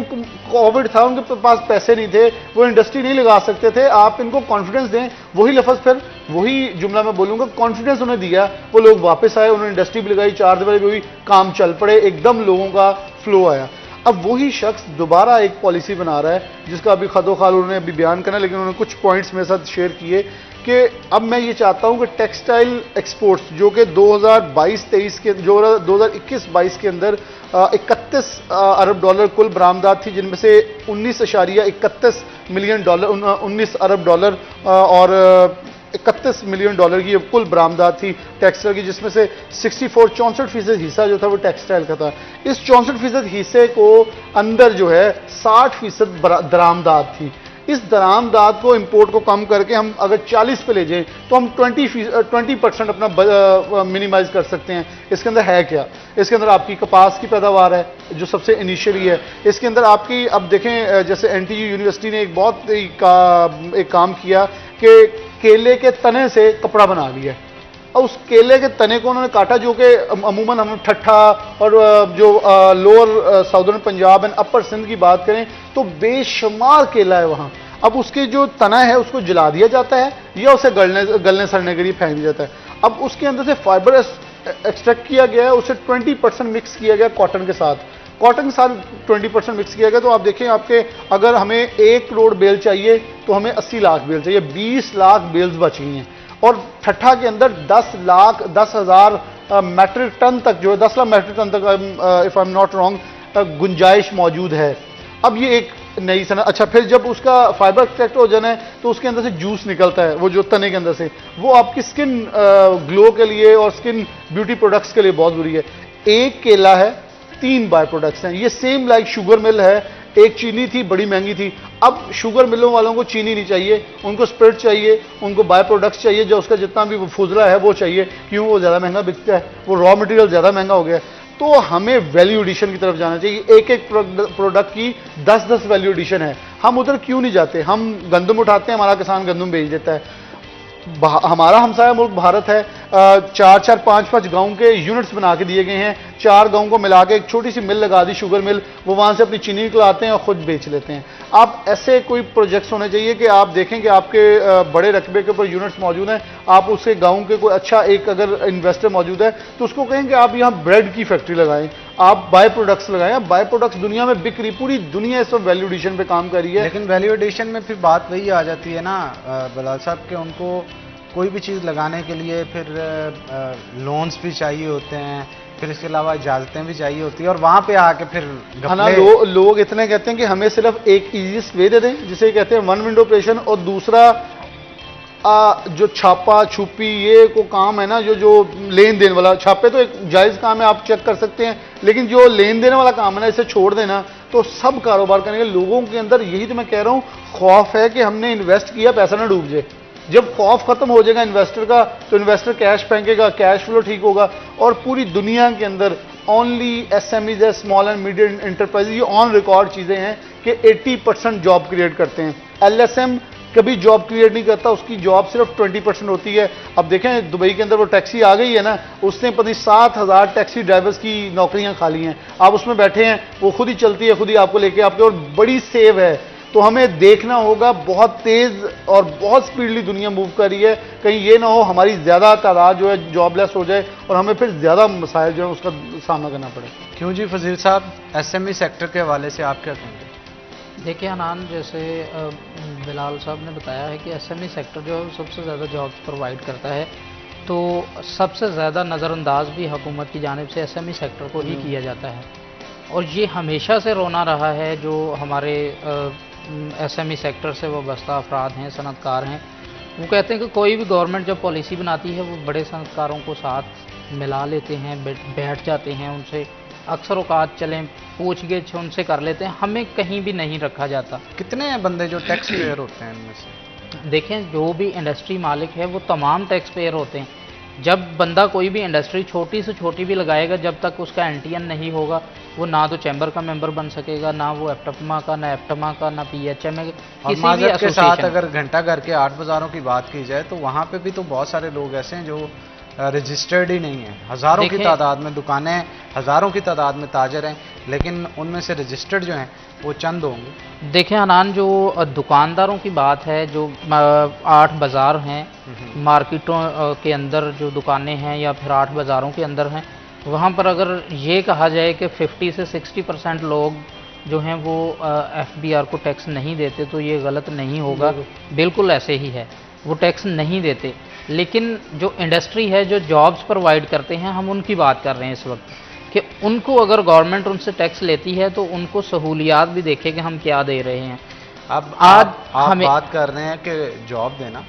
कोविड था, उनके पास पैसे नहीं थे, वो इंडस्ट्री नहीं लगा सकते थे, आप इनको कॉन्फिडेंस दें। वही लफ्ज़, फिर वही जुमला मैं बोलूँगा, कॉन्फिडेंस उन्हें दिया, वो लोग वापस आए, उन्होंने इंडस्ट्री भी लगाई, 4 दीवारी भी हुई, काम चल पड़े, एकदम लोगों का फ्लो आया। अब वही शख्स दोबारा एक पॉलिसी बना रहा है, जिसका अभी खदोखाल उन्होंने अभी बयान करना, लेकिन उन्होंने कुछ पॉइंट्स मेरे साथ शेयर किए कि अब मैं ये चाहता हूं कि टेक्सटाइल एक्सपोर्ट्स, जो कि 2022-23 के, जो 2021-22 के अंदर 31 अरब डॉलर कुल बरामदात थी, जिनमें से 19.31 मिलियन डॉलर, 19 अरब डॉलर और 31 मिलियन डॉलर की कुल बरामदात थी टेक्सटाइल की, जिसमें से 64% हिस्सा जो था वो टेक्सटाइल का था। इस 64% हिस्से को अंदर जो है 60% दरामदात थी। इस दरामदात को, इंपोर्ट को कम करके हम अगर 40 पे ले जाएं तो हम 20% अपना मिनिमाइज कर सकते हैं। इसके अंदर है क्या? इसके अंदर आपकी कपास की पैदावार है जो सबसे इनिशियली है। इसके अंदर आपकी, अब देखें, जैसे एनटीयू यूनिवर्सिटी ने एक बहुत एक काम किया कि केले के तने से कपड़ा बना लिया, और उस केले के तने को उन्होंने काटा, जो कि अमूमन हम ठट्ठा और जो lower southern Punjab and upper Sindh की बात करें तो बेशुमार केला है वहाँ। अब उसके जो तना है उसको जला दिया जाता है या उसे गलने सड़ने के लिए फेंक दिया जाता है। अब उसके अंदर से फाइबर एक्सट्रैक्ट किया गया है, उसे 20% मिक्स किया गया कॉटन के साथ, 20% मिक्स किया गया। तो आप देखें, आपके अगर हमें 1 करोड़ बेल चाहिए तो हमें 80 लाख बेल चाहिए, 20 लाख बेल्स बच गई हैं। और ठट्ठा के अंदर 10,000 मैट्रिक टन तक, जो है 10 लाख मैट्रिक टन तक, if I am not wrong, गुंजाइश मौजूद है। अब ये एक नई सनत। अच्छा, फिर जब उसका फाइबर एक्सट्रैक्ट हो जाना है तो उसके अंदर से जूस निकलता है, वो जो तने के अंदर से, वो आपकी स्किन ग्लो के लिए और स्किन ब्यूटी प्रोडक्ट्स के लिए बहुत बुरी है। एक केला है, 3 बाय प्रोडक्ट्स हैं। ये सेम लाइक शुगर मिल है, एक चीनी थी, बड़ी महंगी थी। अब शुगर मिलों वालों को चीनी नहीं चाहिए, उनको स्प्रेड चाहिए, उनको बाय प्रोडक्ट्स चाहिए, जो उसका जितना भी फुजला है वो चाहिए। क्यों? वो ज़्यादा महंगा बिकता है, वो रॉ मटेरियल ज़्यादा महंगा हो गया। तो हमें वैल्यू एडिशन की तरफ जाना चाहिए। एक एक प्रोडक्ट की 10-10 वैल्यू एडिशन है, हम उधर क्यों नहीं जाते? हम गंदम उठाते हैं, हमारा किसान गंदम बेच देता है। हमारा हमसाया मुल्क भारत है, 4-4, 5-5 गांव के यूनिट्स बना के दिए गए हैं, 4 गांव को मिला के एक छोटी सी मिल लगा दी, शुगर मिल, वो वहां से अपनी चीनी निकलाते हैं और खुद बेच लेते हैं। आप ऐसे कोई प्रोजेक्ट्स होने चाहिए कि आप देखें कि आपके बड़े रकबे के ऊपर यूनिट्स मौजूद हैं, आप उसके गांव के कोई अच्छा एक अगर इन्वेस्टर मौजूद है तो उसको कहें कि आप यहाँ ब्रेड की फैक्ट्री लगाएं, आप बाय प्रोडक्ट्स लगाएं। बाय प्रोडक्ट्स दुनिया में बिक रही, पूरी दुनिया इस वक्त वैल्यू एडिशन पे काम कर रही है। लेकिन वैल्यू एडिशन में फिर बात वही आ जाती है ना बिलाल साहब, कि उनको कोई भी चीज़ लगाने के लिए फिर लोन्स भी चाहिए होते हैं, फिर इसके अलावा इजाज़तें भी चाहिए होती है, और वहाँ पे आके फिर ना लोग इतने कहते हैं कि हमें सिर्फ एक ईजीएस्ट वे दे दें, जिसे कहते हैं 1 विंडो ऑपरेशन, और दूसरा जो छापा छुपी ये को काम है ना, जो लेन देन वाला, छापे तो एक जायज़ काम है, आप चेक कर सकते हैं, लेकिन जो लेन देन वाला काम है ना, इसे छोड़ देना तो सब कारोबार करेंगे। लोगों के अंदर यही तो मैं कह रहा हूँ, खौफ है कि हमने इन्वेस्ट किया, पैसा ना डूब जाए। जब खौफ खत्म हो जाएगा इन्वेस्टर का तो इन्वेस्टर कैश फेंकेगा, कैश फ्लो ठीक होगा। और पूरी दुनिया के अंदर ओनली एसएमईज है, स्मॉल एंड मीडियम एंटरप्राइज, ये ऑन रिकॉर्ड चीज़ें हैं कि 80% जॉब क्रिएट करते हैं। एलएसएम कभी जॉब क्रिएट नहीं करता, उसकी जॉब सिर्फ 20% होती है। अब देखें दुबई के अंदर वो टैक्सी आ गई है ना, उसने पता नहीं 7,000 टैक्सी ड्राइवर्स की नौकरियां खाली हैं। आप उसमें बैठे हैं, वो खुद ही चलती है, खुद ही आपको लेके आपके, और बड़ी सेव है। तो हमें देखना होगा, बहुत तेज और बहुत स्पीडली दुनिया मूव कर रही है, कहीं ये ना हो हमारी ज्यादा तादाद जो है जॉबलेस हो जाए और हमें फिर ज्यादा मसाइल जो है उसका सामना करना पड़े। क्यों जी फजील साहब, एसएमई सेक्टर के हवाले से आप क्या कहेंगे? देखिए अनान, जैसे बिलाल साहब ने बताया है कि एसएमई सेक्टर जो है वो सबसे ज़्यादा जॉब्स प्रोवाइड करता है, तो सबसे ज़्यादा नज़रअंदाज भी हुकूमत की जानिब से एसएमई सेक्टर को ही किया जाता है। और ये हमेशा से रोना रहा है, जो हमारे एसएमई सेक्टर से वाबस्ता अफराद हैं, सनतकार हैं, वो कहते हैं कि कोई भी गवर्नमेंट जब पॉलिसी बनाती है वो बड़े सनतकारों को साथ मिला लेते हैं, बैठ जाते हैं उनसे, अक्सर औकात चलें पूछ गिछ उनसे कर लेते हैं, हमें कहीं भी नहीं रखा जाता। कितने बंदे जो टैक्स पेयर होते हैं इनमें से? देखें, जो भी इंडस्ट्री मालिक है वो तमाम टैक्स पेयर होते हैं। जब बंदा कोई भी इंडस्ट्री छोटी से छोटी भी लगाएगा, जब तक उसका एनटीएन नहीं होगा, वो ना तो चैम्बर का मेंबर बन सकेगा, ना वो एप्टमा का, ना एप्टमा का, ना पीएचएम किसी भी के साथ एसोसिएशन। अगर घंटा घर के 8 बाज़ारों की बात की जाए तो वहाँ पे भी तो बहुत सारे लोग ऐसे हैं जो रजिस्टर्ड ही नहीं है। हज़ारों की तादाद में दुकानें, हज़ारों की तादाद में ताजर हैं, लेकिन उनमें से रजिस्टर्ड जो हैं वो चंद होंगे। देखें अनान, जो दुकानदारों की बात है, जो 8 बाज़ार हैं, मार्केटों के अंदर जो दुकानें हैं या फिर 8 बाज़ारों के अंदर हैं, वहाँ पर अगर ये कहा जाए कि 50 से 60% लोग जो हैं वो एफबीआर को टैक्स नहीं देते, तो ये गलत नहीं होगा। बिल्कुल ऐसे ही है, वो टैक्स नहीं देते। लेकिन जो इंडस्ट्री है, जो जॉब्स प्रोवाइड करते हैं, हम उनकी बात कर रहे हैं इस वक्त, कि उनको अगर गवर्नमेंट उनसे टैक्स लेती है तो उनको सहूलियात भी देखे कि हम क्या दे रहे हैं। अब आप हमें बात कर रहे हैं कि जॉब देना,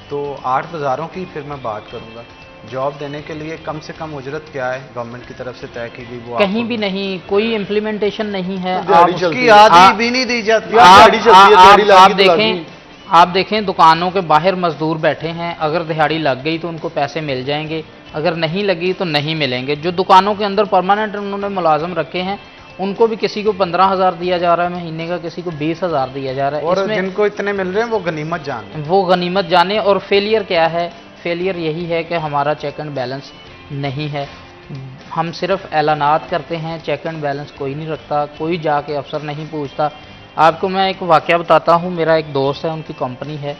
तो 8 बाज़ारों की फिर मैं बात करूंगा। जॉब देने के लिए कम से कम उजरत क्या है गवर्नमेंट की तरफ से तय की गई? वो कहीं भी नहीं, कोई इम्प्लीमेंटेशन नहीं है। उसकी आदि भी नहीं दी जाती। आप देखें दुकानों के बाहर मजदूर बैठे हैं, अगर दिहाड़ी लग गई तो उनको पैसे मिल जाएंगे, अगर नहीं लगी तो नहीं मिलेंगे। जो दुकानों के अंदर परमानेंट उन्होंने मुलाजम रखे हैं, उनको भी किसी को 15,000 दिया जा रहा है महीने का, किसी को 20,000 दिया जा रहा है। और जिनको इतने मिल रहे हैं वो गनीमत जाने, वो गनीमत जाने। और फेलियर क्या है? फेलियर यही है कि हमारा चेक एंड बैलेंस नहीं है। हम सिर्फ ऐलानात करते हैं, चेक एंड बैलेंस कोई नहीं रखता, कोई जाके अफसर नहीं पूछता। आपको मैं एक वाक़या बताता हूँ। मेरा एक दोस्त है, उनकी कंपनी है,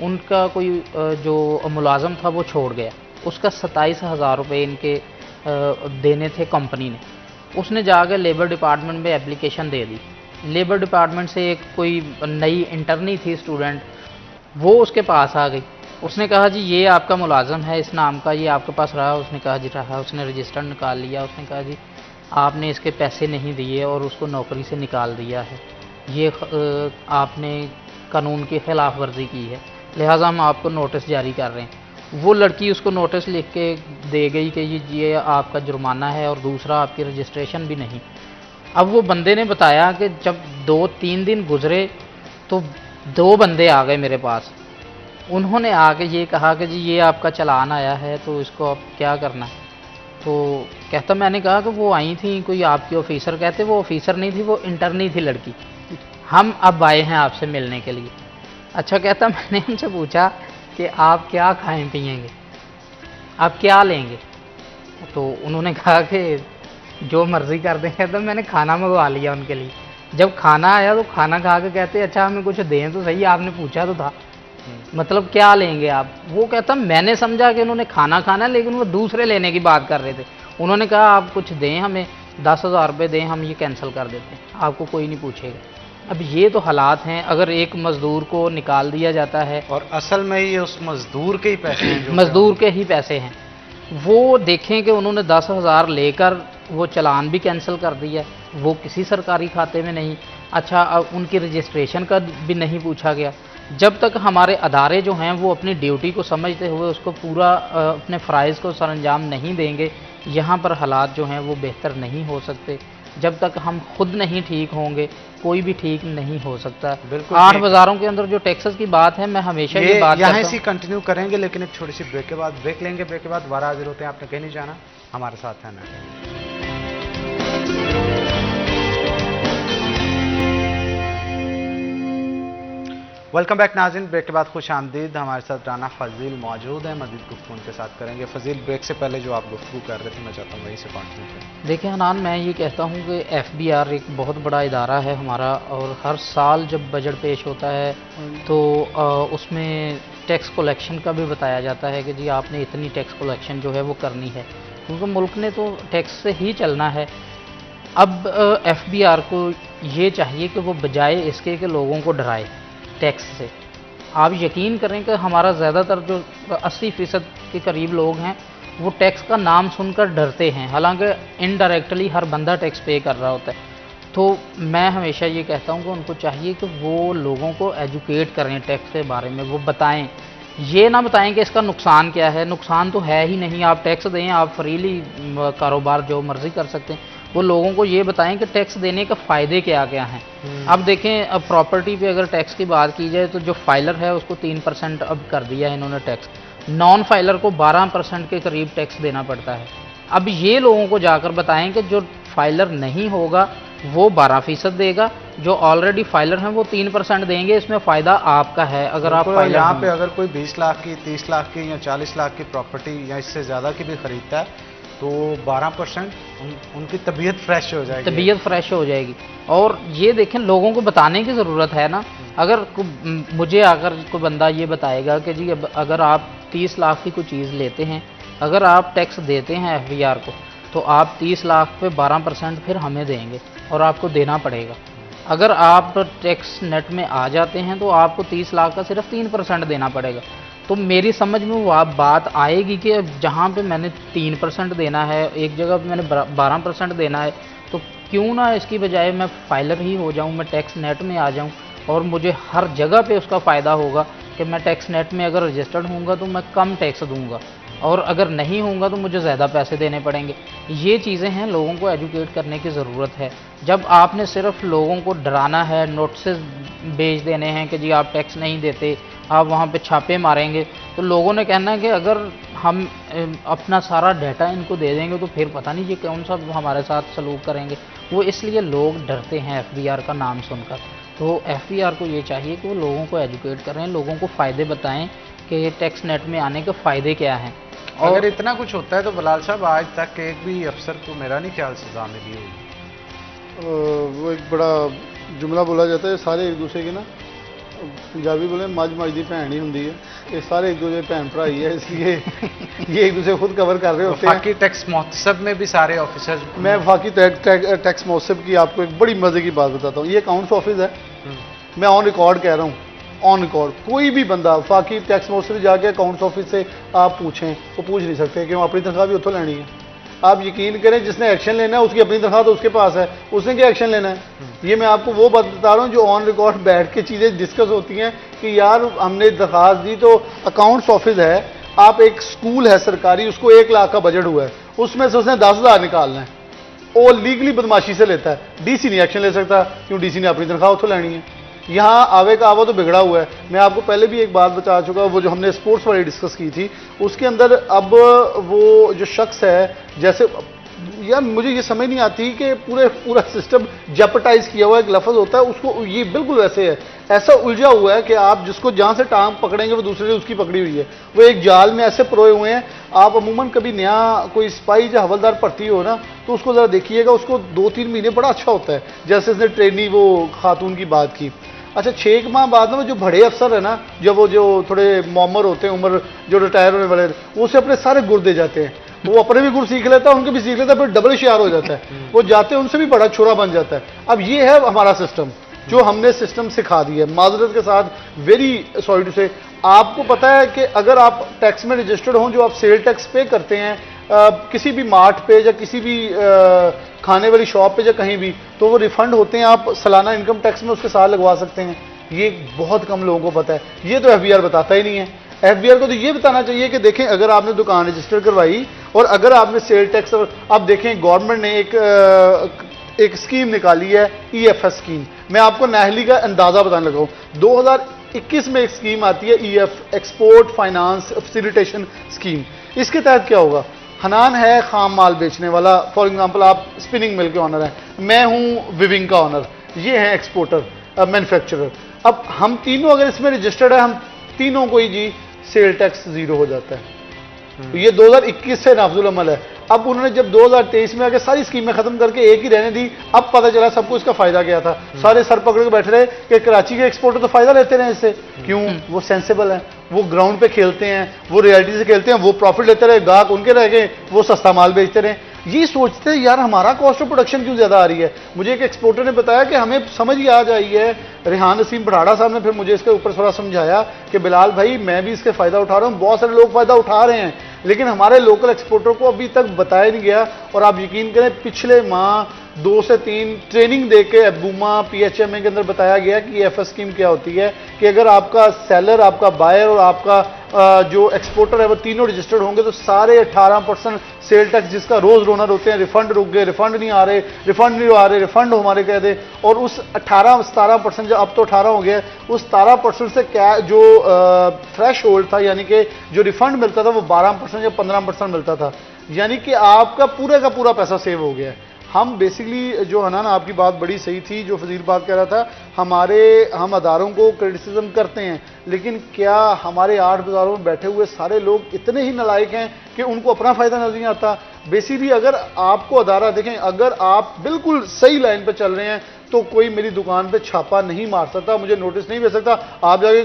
उनका कोई जो मुलाजम था वो छोड़ गया, उसका 27,000 रुपये इनके देने थे कंपनी ने। उसने जाकर लेबर डिपार्टमेंट में एप्लीकेशन दे दी। लेबर डिपार्टमेंट से एक कोई नई इंटर्नी थी स्टूडेंट, वो उसके पास आ गई। उसने कहा जी ये आपका मुलाजम है इस नाम का, ये आपके पास रहा? उसने कहा जी रहा। उसने रजिस्टर निकाल लिया। उसने कहा जी आपने इसके पैसे नहीं दिए और उसको नौकरी से निकाल दिया है, ये आपने कानून की खिलाफ वर्जी की है, लिहाजा हम आपको नोटिस जारी कर रहे हैं। वो लड़की उसको नोटिस लिख के दे गई कि ये आपका जुर्माना है और दूसरा आपकी रजिस्ट्रेशन भी नहीं। अब वो बंदे ने बताया कि जब 2-3 दिन गुजरे तो 2 बंदे आ गए मेरे पास। उन्होंने आके ये कहा कि जी ये आपका चालान आया है, तो इसको अब क्या करना है? तो कहता, मैंने कहा कि वो आई थी कोई आपकी ऑफिसर। कहते वो ऑफिसर नहीं थी, वो इंटर्नी थी लड़की, हम अब आए हैं आपसे मिलने के लिए। अच्छा, कहता मैंने उनसे पूछा कि आप क्या खाएं पिएंगे, आप क्या लेंगे? तो उन्होंने कहा कि जो मर्ज़ी कर दें। कहता मैंने खाना मंगवा लिया उनके लिए। जब खाना आया तो खाना खा के कहते अच्छा हमें कुछ दें तो सही, आपने पूछा तो था, मतलब क्या लेंगे आप? वो कहता मैंने समझा कि उन्होंने खाना खाना है, लेकिन वो दूसरे लेने की बात कर रहे थे। उन्होंने कहा आप कुछ दें हमें, 10,000 रुपये दें, हम ये कैंसिल कर देते हैं, आपको कोई नहीं पूछेगा। अब ये तो हालात हैं। अगर एक मज़दूर को निकाल दिया जाता है, और असल में ये उस मज़दूर के ही पैसे हैं, मज़दूर के ही पैसे हैं। वो देखें कि उन्होंने 10,000 लेकर वो चालान भी कैंसिल कर दिया, वो किसी सरकारी खाते में नहीं। अच्छा, अब उनकी रजिस्ट्रेशन का भी नहीं पूछा गया। जब तक हमारे अदारे जो हैं वो अपनी ड्यूटी को समझते हुए उसको पूरा अपने फ़राइज़ को सरअंजाम नहीं देंगे, यहाँ पर हालात जो हैं वो बेहतर नहीं हो सकते। जब तक हम खुद नहीं ठीक होंगे, कोई भी ठीक नहीं हो सकता। 8 बाज़ारों के अंदर जो टैक्सेस की बात है, मैं हमेशा ये बात यहाँ से कंटिन्यू करेंगे, लेकिन एक छोटी सी ब्रेक के बाद ब्रेक लेंगे। ब्रेक के बाद दोबारा हाजिर होते हैं। आपने कहीं नहीं जाना, हमारे साथ है ना। वेलकम बैक नाज़रीन, ब्रेक के बाद खुश आमदीद। हमारे साथ राना फजील मौजूद है, मज़ीद गुफ्तगू उनके साथ करेंगे। फजील, ब्रेक से पहले जो आप गुफ्तगू कर रहे थे, मैं चाहता हूँ वहीं से कंटिन्यू करें। देखिए हनान, मैं ये कहता हूँ कि FBR एक बहुत बड़ा इदारा है हमारा, और हर साल जब बजट पेश होता है तो उसमें टैक्स कलेक्शन का भी बताया जाता है कि जी आपने इतनी टैक्स कलेक्शन जो है वो करनी है, क्योंकि मुल्क ने तो टैक्स से ही चलना है। अब FBR को ये चाहिए कि वो बजाय इसके कि लोगों को डराए टैक्स से। आप यकीन करें कि हमारा ज़्यादातर जो 80% के करीब लोग हैं वो टैक्स का नाम सुनकर डरते हैं, हालांकि इनडायरेक्टली हर बंदा टैक्स पे कर रहा होता है। तो मैं हमेशा ये कहता हूँ कि उनको चाहिए कि वो लोगों को एजुकेट करें टैक्स के बारे में, वो बताएं, ये ना बताएं कि इसका नुकसान क्या है। नुकसान तो है ही नहीं, आप टैक्स दें, आप फ्रीली कारोबार जो मर्जी कर सकते हैं। वो लोगों को ये बताएं कि टैक्स देने के फ़ायदे क्या क्या हैं। अब देखें, अब प्रॉपर्टी पे अगर टैक्स की बात की जाए तो जो फाइलर है उसको 3% अब कर दिया है इन्होंने टैक्स, नॉन फाइलर को 12% के करीब टैक्स देना पड़ता है। अब ये लोगों को जाकर बताएं कि जो फाइलर नहीं होगा वो 12% देगा, जो ऑलरेडी फाइलर हैं वो 3% देंगे, इसमें फ़ायदा आपका है। अगर आप फाइलर यहाँ पे अगर कोई 20 लाख की, 30 लाख की या 40 लाख की प्रॉपर्टी या इससे ज़्यादा की भी खरीदता है तो 12% उनकी तबीयत फ्रेश हो जाएगी, तबीयत फ्रेश हो जाएगी। और ये देखें, लोगों को बताने की ज़रूरत है ना। अगर मुझे आकर कोई बंदा ये बताएगा कि जी अगर आप 30 लाख की कोई चीज़ लेते हैं, अगर आप टैक्स देते हैं FBR को, तो आप 30 लाख पे 12% फिर हमें देंगे और आपको देना पड़ेगा। अगर आप टैक्स नेट में आ जाते हैं तो आपको 30 लाख का सिर्फ 3% देना पड़ेगा। तो मेरी समझ में वो आप बात आएगी कि जहाँ पे मैंने 3% देना है, एक जगह पे मैंने 12% देना है, तो क्यों ना इसकी बजाय मैं फाइलर ही हो जाऊँ, मैं टैक्स नेट में आ जाऊँ और मुझे हर जगह पे उसका फ़ायदा होगा कि मैं टैक्स नेट में अगर रजिस्टर्ड हूँगा तो मैं कम टैक्स दूँगा, और अगर नहीं होगा तो मुझे ज़्यादा पैसे देने पड़ेंगे। ये चीज़ें हैं, लोगों को एजुकेट करने की ज़रूरत है। जब आपने सिर्फ लोगों को डराना है, नोटिस भेज देने हैं कि जी आप टैक्स नहीं देते, आप वहाँ पे छापे मारेंगे, तो लोगों ने कहना है कि अगर हम अपना सारा डाटा इनको दे देंगे तो फिर पता नहीं ये कौन सा हमारे साथ सलूक करेंगे। वो इसलिए लोग डरते हैं FBR का नाम सुनकर। तो FBR को ये चाहिए कि वो लोगों को एजुकेट करें, लोगों को फ़ायदे बताएं कि टैक्स नेट में आने के फ़ायदे क्या हैं। और अगर इतना कुछ होता है तो बिलाल साहब आज तक एक भी अफसर को मेरा नहीं ख्याल सजा मिली होगी। वो एक बड़ा जुमला बोला जाता है, सारे एक दूसरे के ना, पंजाबी बोले मज मज की भैन ही होंगी है, ये सारे एक दूसरे भैन भरा ही है, इसलिए ये एक दूसरे खुद कवर कर रहे होते हैं। वफाकी टैक्स महोत्सव में भी सारे ऑफिसर, मैं वफाकी टैक्स महोत्सव की आपको एक बड़ी मजे की बात बताता हूँ। ये अकाउंट्स ऑफिस है, मैं ऑन रिकॉर्ड कह रहा हूँ, ऑन रिकॉर्ड कोई भी बंदा वफाकी टैक्स महोत्सव जाके अकाउंट्स ऑफिस से आप पूछें, वो पूछ नहीं सकते क्यों, अपनी तनख्वाह भी उतो लेनी है। आप यकीन करें, जिसने एक्शन लेना है उसकी अपनी तनख्वाह तो उसके पास है, उसने क्या एक्शन लेना है। ये मैं आपको वो बात बता रहा हूँ जो ऑन रिकॉर्ड बैठ के चीज़ें डिस्कस होती हैं कि यार हमने दरख्वास्त दी, तो अकाउंट्स ऑफिस है, आप एक स्कूल है सरकारी, उसको 1 लाख का बजट हुआ है, उसमें से उसने 10,000 निकालना है, वो लीगली बदमाशी से लेता है। DC नहीं एक्शन ले सकता, क्यों, DC ने अपनी तनख्वाह उतो लेनी है। यहाँ आवे का आवा तो बिगड़ा हुआ है। मैं आपको पहले भी एक बात बता चुका, वो जो हमने स्पोर्ट्स वाली डिस्कस की थी, उसके अंदर अब वो जो शख्स है, जैसे यार मुझे ये समझ नहीं आती कि पूरा सिस्टम जेपटाइज किया हुआ एक लफ्ज़ होता है, उसको ये बिल्कुल वैसे है, ऐसा उलझा हुआ है कि आप जिसको जहाँ से टांग पकड़ेंगे वो दूसरे से उसकी पकड़ी हुई है, वो एक जाल में ऐसे परोए हुए हैं। आप अमूमन कभी नया कोई सिपाही या हवलदार भर्ती हो ना, तो उसको ज़रा देखिएगा, उसको 2-3 महीने बड़ा अच्छा होता है, जैसे इसने ट्रेनी वो खातून की बात की। अच्छा 6 माह बाद में जो बड़े अफसर है ना, जब वो जो थोड़े मॉमर होते हैं, उम्र जो रिटायर होने वाले, वो उसे अपने सारे गुर दे जाते हैं, वो अपने भी गुर सीख लेता है, उनके भी सीख लेता है, फिर डबल शेयर हो जाता है, वो जाते हैं उनसे भी बड़ा छोरा बन जाता है। अब ये है हमारा सिस्टम, जो हमने सिस्टम सिखा दी है। माजरत के साथ, वेरी सॉरी टू से, आपको पता है कि अगर आप टैक्स में रजिस्टर्ड हों, जो आप सेल टैक्स पे करते हैं किसी भी मार्ट पे या किसी भी खाने वाली शॉप पे या कहीं भी, तो वो रिफंड होते हैं, आप सालाना इनकम टैक्स में उसके साथ लगवा सकते हैं। ये बहुत कम लोगों को पता है, ये तो FBR बताता ही नहीं है। FBR को तो ये बताना चाहिए कि देखें, अगर आपने दुकान रजिस्टर करवाई और अगर आपने सेल टैक्स, अब देखें गवर्नमेंट ने एक स्कीम निकाली है, EFS स्कीम। मैं आपको नाहली का अंदाजा बताने लगा हूँ। 2021 में एक स्कीम आती है, एक्सपोर्ट फाइनेंस फैसिलिटेशन स्कीम। इसके तहत क्या होगा, हनान है खाम माल बेचने वाला, फॉर एग्जांपल आप स्पिनिंग मिल के ऑनर हैं, मैं हूं विविंग का ऑनर, ये है एक्सपोर्टर। मैन्युफैक्चरर। अब हम तीनों अगर इसमें रजिस्टर्ड है, हम तीनों को ही जी सेल टैक्स जीरो हो जाता है। ये 2021 से नाफजुल अमल है। अब उन्होंने जब 2023 में आके सारी स्कीमें खत्म करके एक ही रहने दी, अब पता चला सबको इसका फायदा क्या था। सारे सर पकड़ के बैठे रहे कि कराची के एक्सपोर्टर तो फायदा लेते रहे इससे। क्यों? वो सेंसिबल है, वो ग्राउंड पे खेलते हैं, वो रियलिटी से खेलते हैं, वो प्रॉफिट लेते रहे, गाहक उनके रह गए, वो सस्ता माल बेचते रहे। ये सोचते हैं यार हमारा कॉस्ट ऑफ प्रोडक्शन क्यों ज्यादा आ रही है। मुझे एक एक्सपोर्टर ने बताया कि हमें समझ ही आ जाई है, रेहान नसीम बड़ाड़ा साहब ने फिर मुझे इसके ऊपर थोड़ा समझाया कि बिलाल भाई मैं भी इसके फायदा उठा रहा हूँ, बहुत सारे लोग फायदा उठा रहे हैं, लेकिन हमारे लोकल एक्सपोर्टर को अभी तक बताया नहीं गया। और आप यकीन करें पिछले माह 2 से 3 ट्रेनिंग देके बूमा PHMA के अंदर बताया गया कि एफएस स्कीम क्या होती है, कि अगर आपका सेलर, आपका बायर और आपका जो एक्सपोर्टर है वो तीनों रजिस्टर्ड होंगे तो सारे 18% सेल टैक्स जिसका रोज रोना रोते हैं, रिफंड रुक गए, रिफंड नहीं आ रहे, रिफंड हमारे कह दे। और उस 18-17% जो अब तो 18 हो गया, उस 17% से क्या जो थ्रेश होल्ड था, यानी कि जो रिफंड मिलता था वो 12% या 15% मिलता था, यानी कि आपका पूरा का पूरा पैसा सेव हो गया है। हम बेसिकली जो हनान आपकी बात बड़ी सही थी, जो फजील बात कह रहा था, हम अदारों को क्रिटिसिज्म करते हैं, लेकिन क्या हमारे 8 बाजारों में बैठे हुए सारे लोग इतने ही नालायक हैं कि उनको अपना फायदा नजर नहीं आता? बेसिकली अगर आपको अदारा देखें, अगर आप बिल्कुल सही लाइन पर चल रहे हैं तो कोई मेरी दुकान पे छापा नहीं मार सकता, मुझे नोटिस नहीं भेज सकता। आप जाके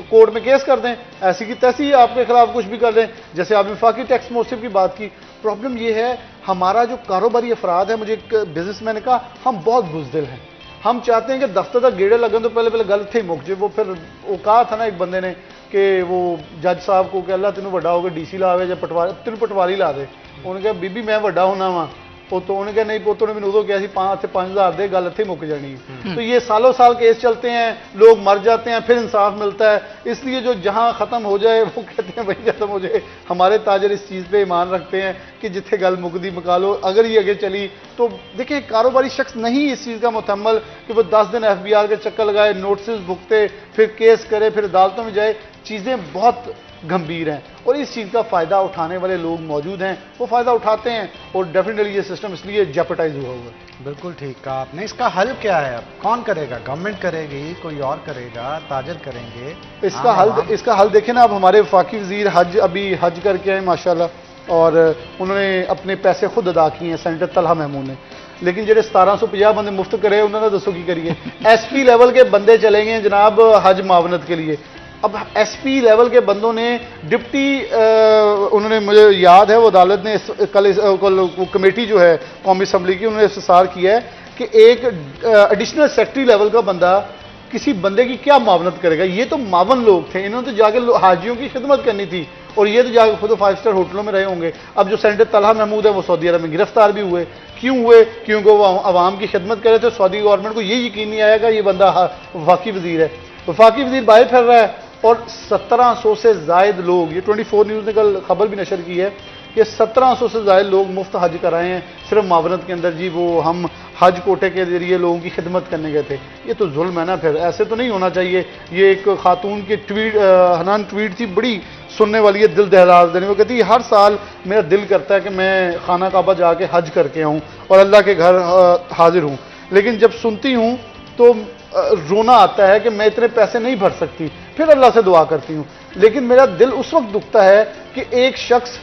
कोर्ट में केस कर दें, ऐसी की तैसी आपके खिलाफ कुछ भी कर दें। जैसे आपने वफाकी टैक्स मोसिफ की बात की, प्रॉब्लम यह है हमारा जो कारोबारी अफराद है, मुझे एक बिजनेसमैन ने कहा हम बहुत बुजदिल हैं, हम चाहते हैं कि दफ्तर तक गेड़े लगन तो पहले गल थे मुक जाए। वो फिर वो कहा था ना एक बंदे ने कि वो जज साहब को कि अल्लाह तेन वड्डा होगा DC लावे या तेन पटवारी ला दे। उन्होंने कहा बीबी मैं वड्डा होना वा, पोतो उन्होंने कहा नहीं, पोतो ने मैंने उदो कहा 5 से 5000 दे, गल इत्थे मुक जानी है। तो ये सालों साल केस चलते हैं, लोग मर जाते हैं, फिर इंसाफ मिलता है। इसलिए जो जहां खत्म हो जाए वो कहते हैं वही खत्म हो जाए। हमारे ताजर इस चीज़ पे ईमान रखते हैं कि जिथे गल मुकदी मुका लो। अगर ये आगे चली तो देखिए कारोबारी शख्स नहीं इस चीज़ का मुतम्मल कि वो 10 दिन FBR के चक्कर लगाए, नोटिस भुगते, फिर केस करे, फिर अदालतों में जाए। चीज़ें बहुत गंभीर हैं और इस चीज़ का फ़ायदा उठाने वाले लोग मौजूद हैं, वो फ़ायदा उठाते हैं और डेफिनेटली ये सिस्टम इसलिए जेपटाइज हुआ हुआ है। बिल्कुल ठीक कहा आपने। इसका हल क्या है? अब कौन करेगा? गवर्नमेंट करेगी, कोई और करेगा, ताजर करेंगे? इसका हल देखें ना, अब हमारे वफाकी वजीर हज अभी हज करके आए माशाल्लाह, और उन्होंने अपने पैसे खुद अदा किए हैं, सेनेटर तलहा महमूद ने। लेकिन जो 1750 बंदे मुफ्त करे उन्होंने दसो की करिए। SP लेवल के बंदे चलेंगे जनाब हज मावनत के लिए। अब SP लेवल के बंदों ने डिप्टी उन्होंने, मुझे याद है वो अदालत ने कल कमेटी जो है कौमी असम्बली की, उन्होंने इस्तेसार किया है कि एक एडिशनल सेक्रेटरी लेवल का बंदा किसी बंदे की क्या मावनत करेगा। ये तो मावन लोग थे, इन्होंने तो जाके हाजियों की खिदमत करनी थी और ये तो जाके खुद 5 स्टार होटलों में रहे होंगे। अब जो सेनेटर तलहा महमूद है वो सऊदी अरब में गिरफ्तार भी हुए। क्यों हुए? क्योंकि वो अवाम की खिदमत कर रहे थे। सऊदी गवर्नमेंट को ये यकीन नहीं आया कि ये बंदा वफाकी वजीर है। वफाकी वजीर बाहर फिर रहा है और 1700 से जायद लोग, ये 24 न्यूज़ ने कल खबर भी नशर की है कि 1700 से जायद लोग मुफ्त हज कराए हैं सिर्फ मावनत के अंदर। जी वो हम हज कोटे के जरिए लोगों की खिदमत करने गए थे। ये तो जुल्म है ना, फिर ऐसे तो नहीं होना चाहिए। ये एक खातून की हनान ट्वीट थी, बड़ी सुनने वाली है, दिल दहला देने। वो कहती है हर साल मेरा दिल करता है कि मैं खाना काबा जाके हज करके आऊँ और अल्लाह के घर हाजिर हूँ, लेकिन जब सुनती हूँ तो रोना आता है कि मैं इतने पैसे नहीं भर सकती। फिर अल्लाह से दुआ करती हूँ, लेकिन मेरा दिल उस वक्त दुखता है कि एक शख्स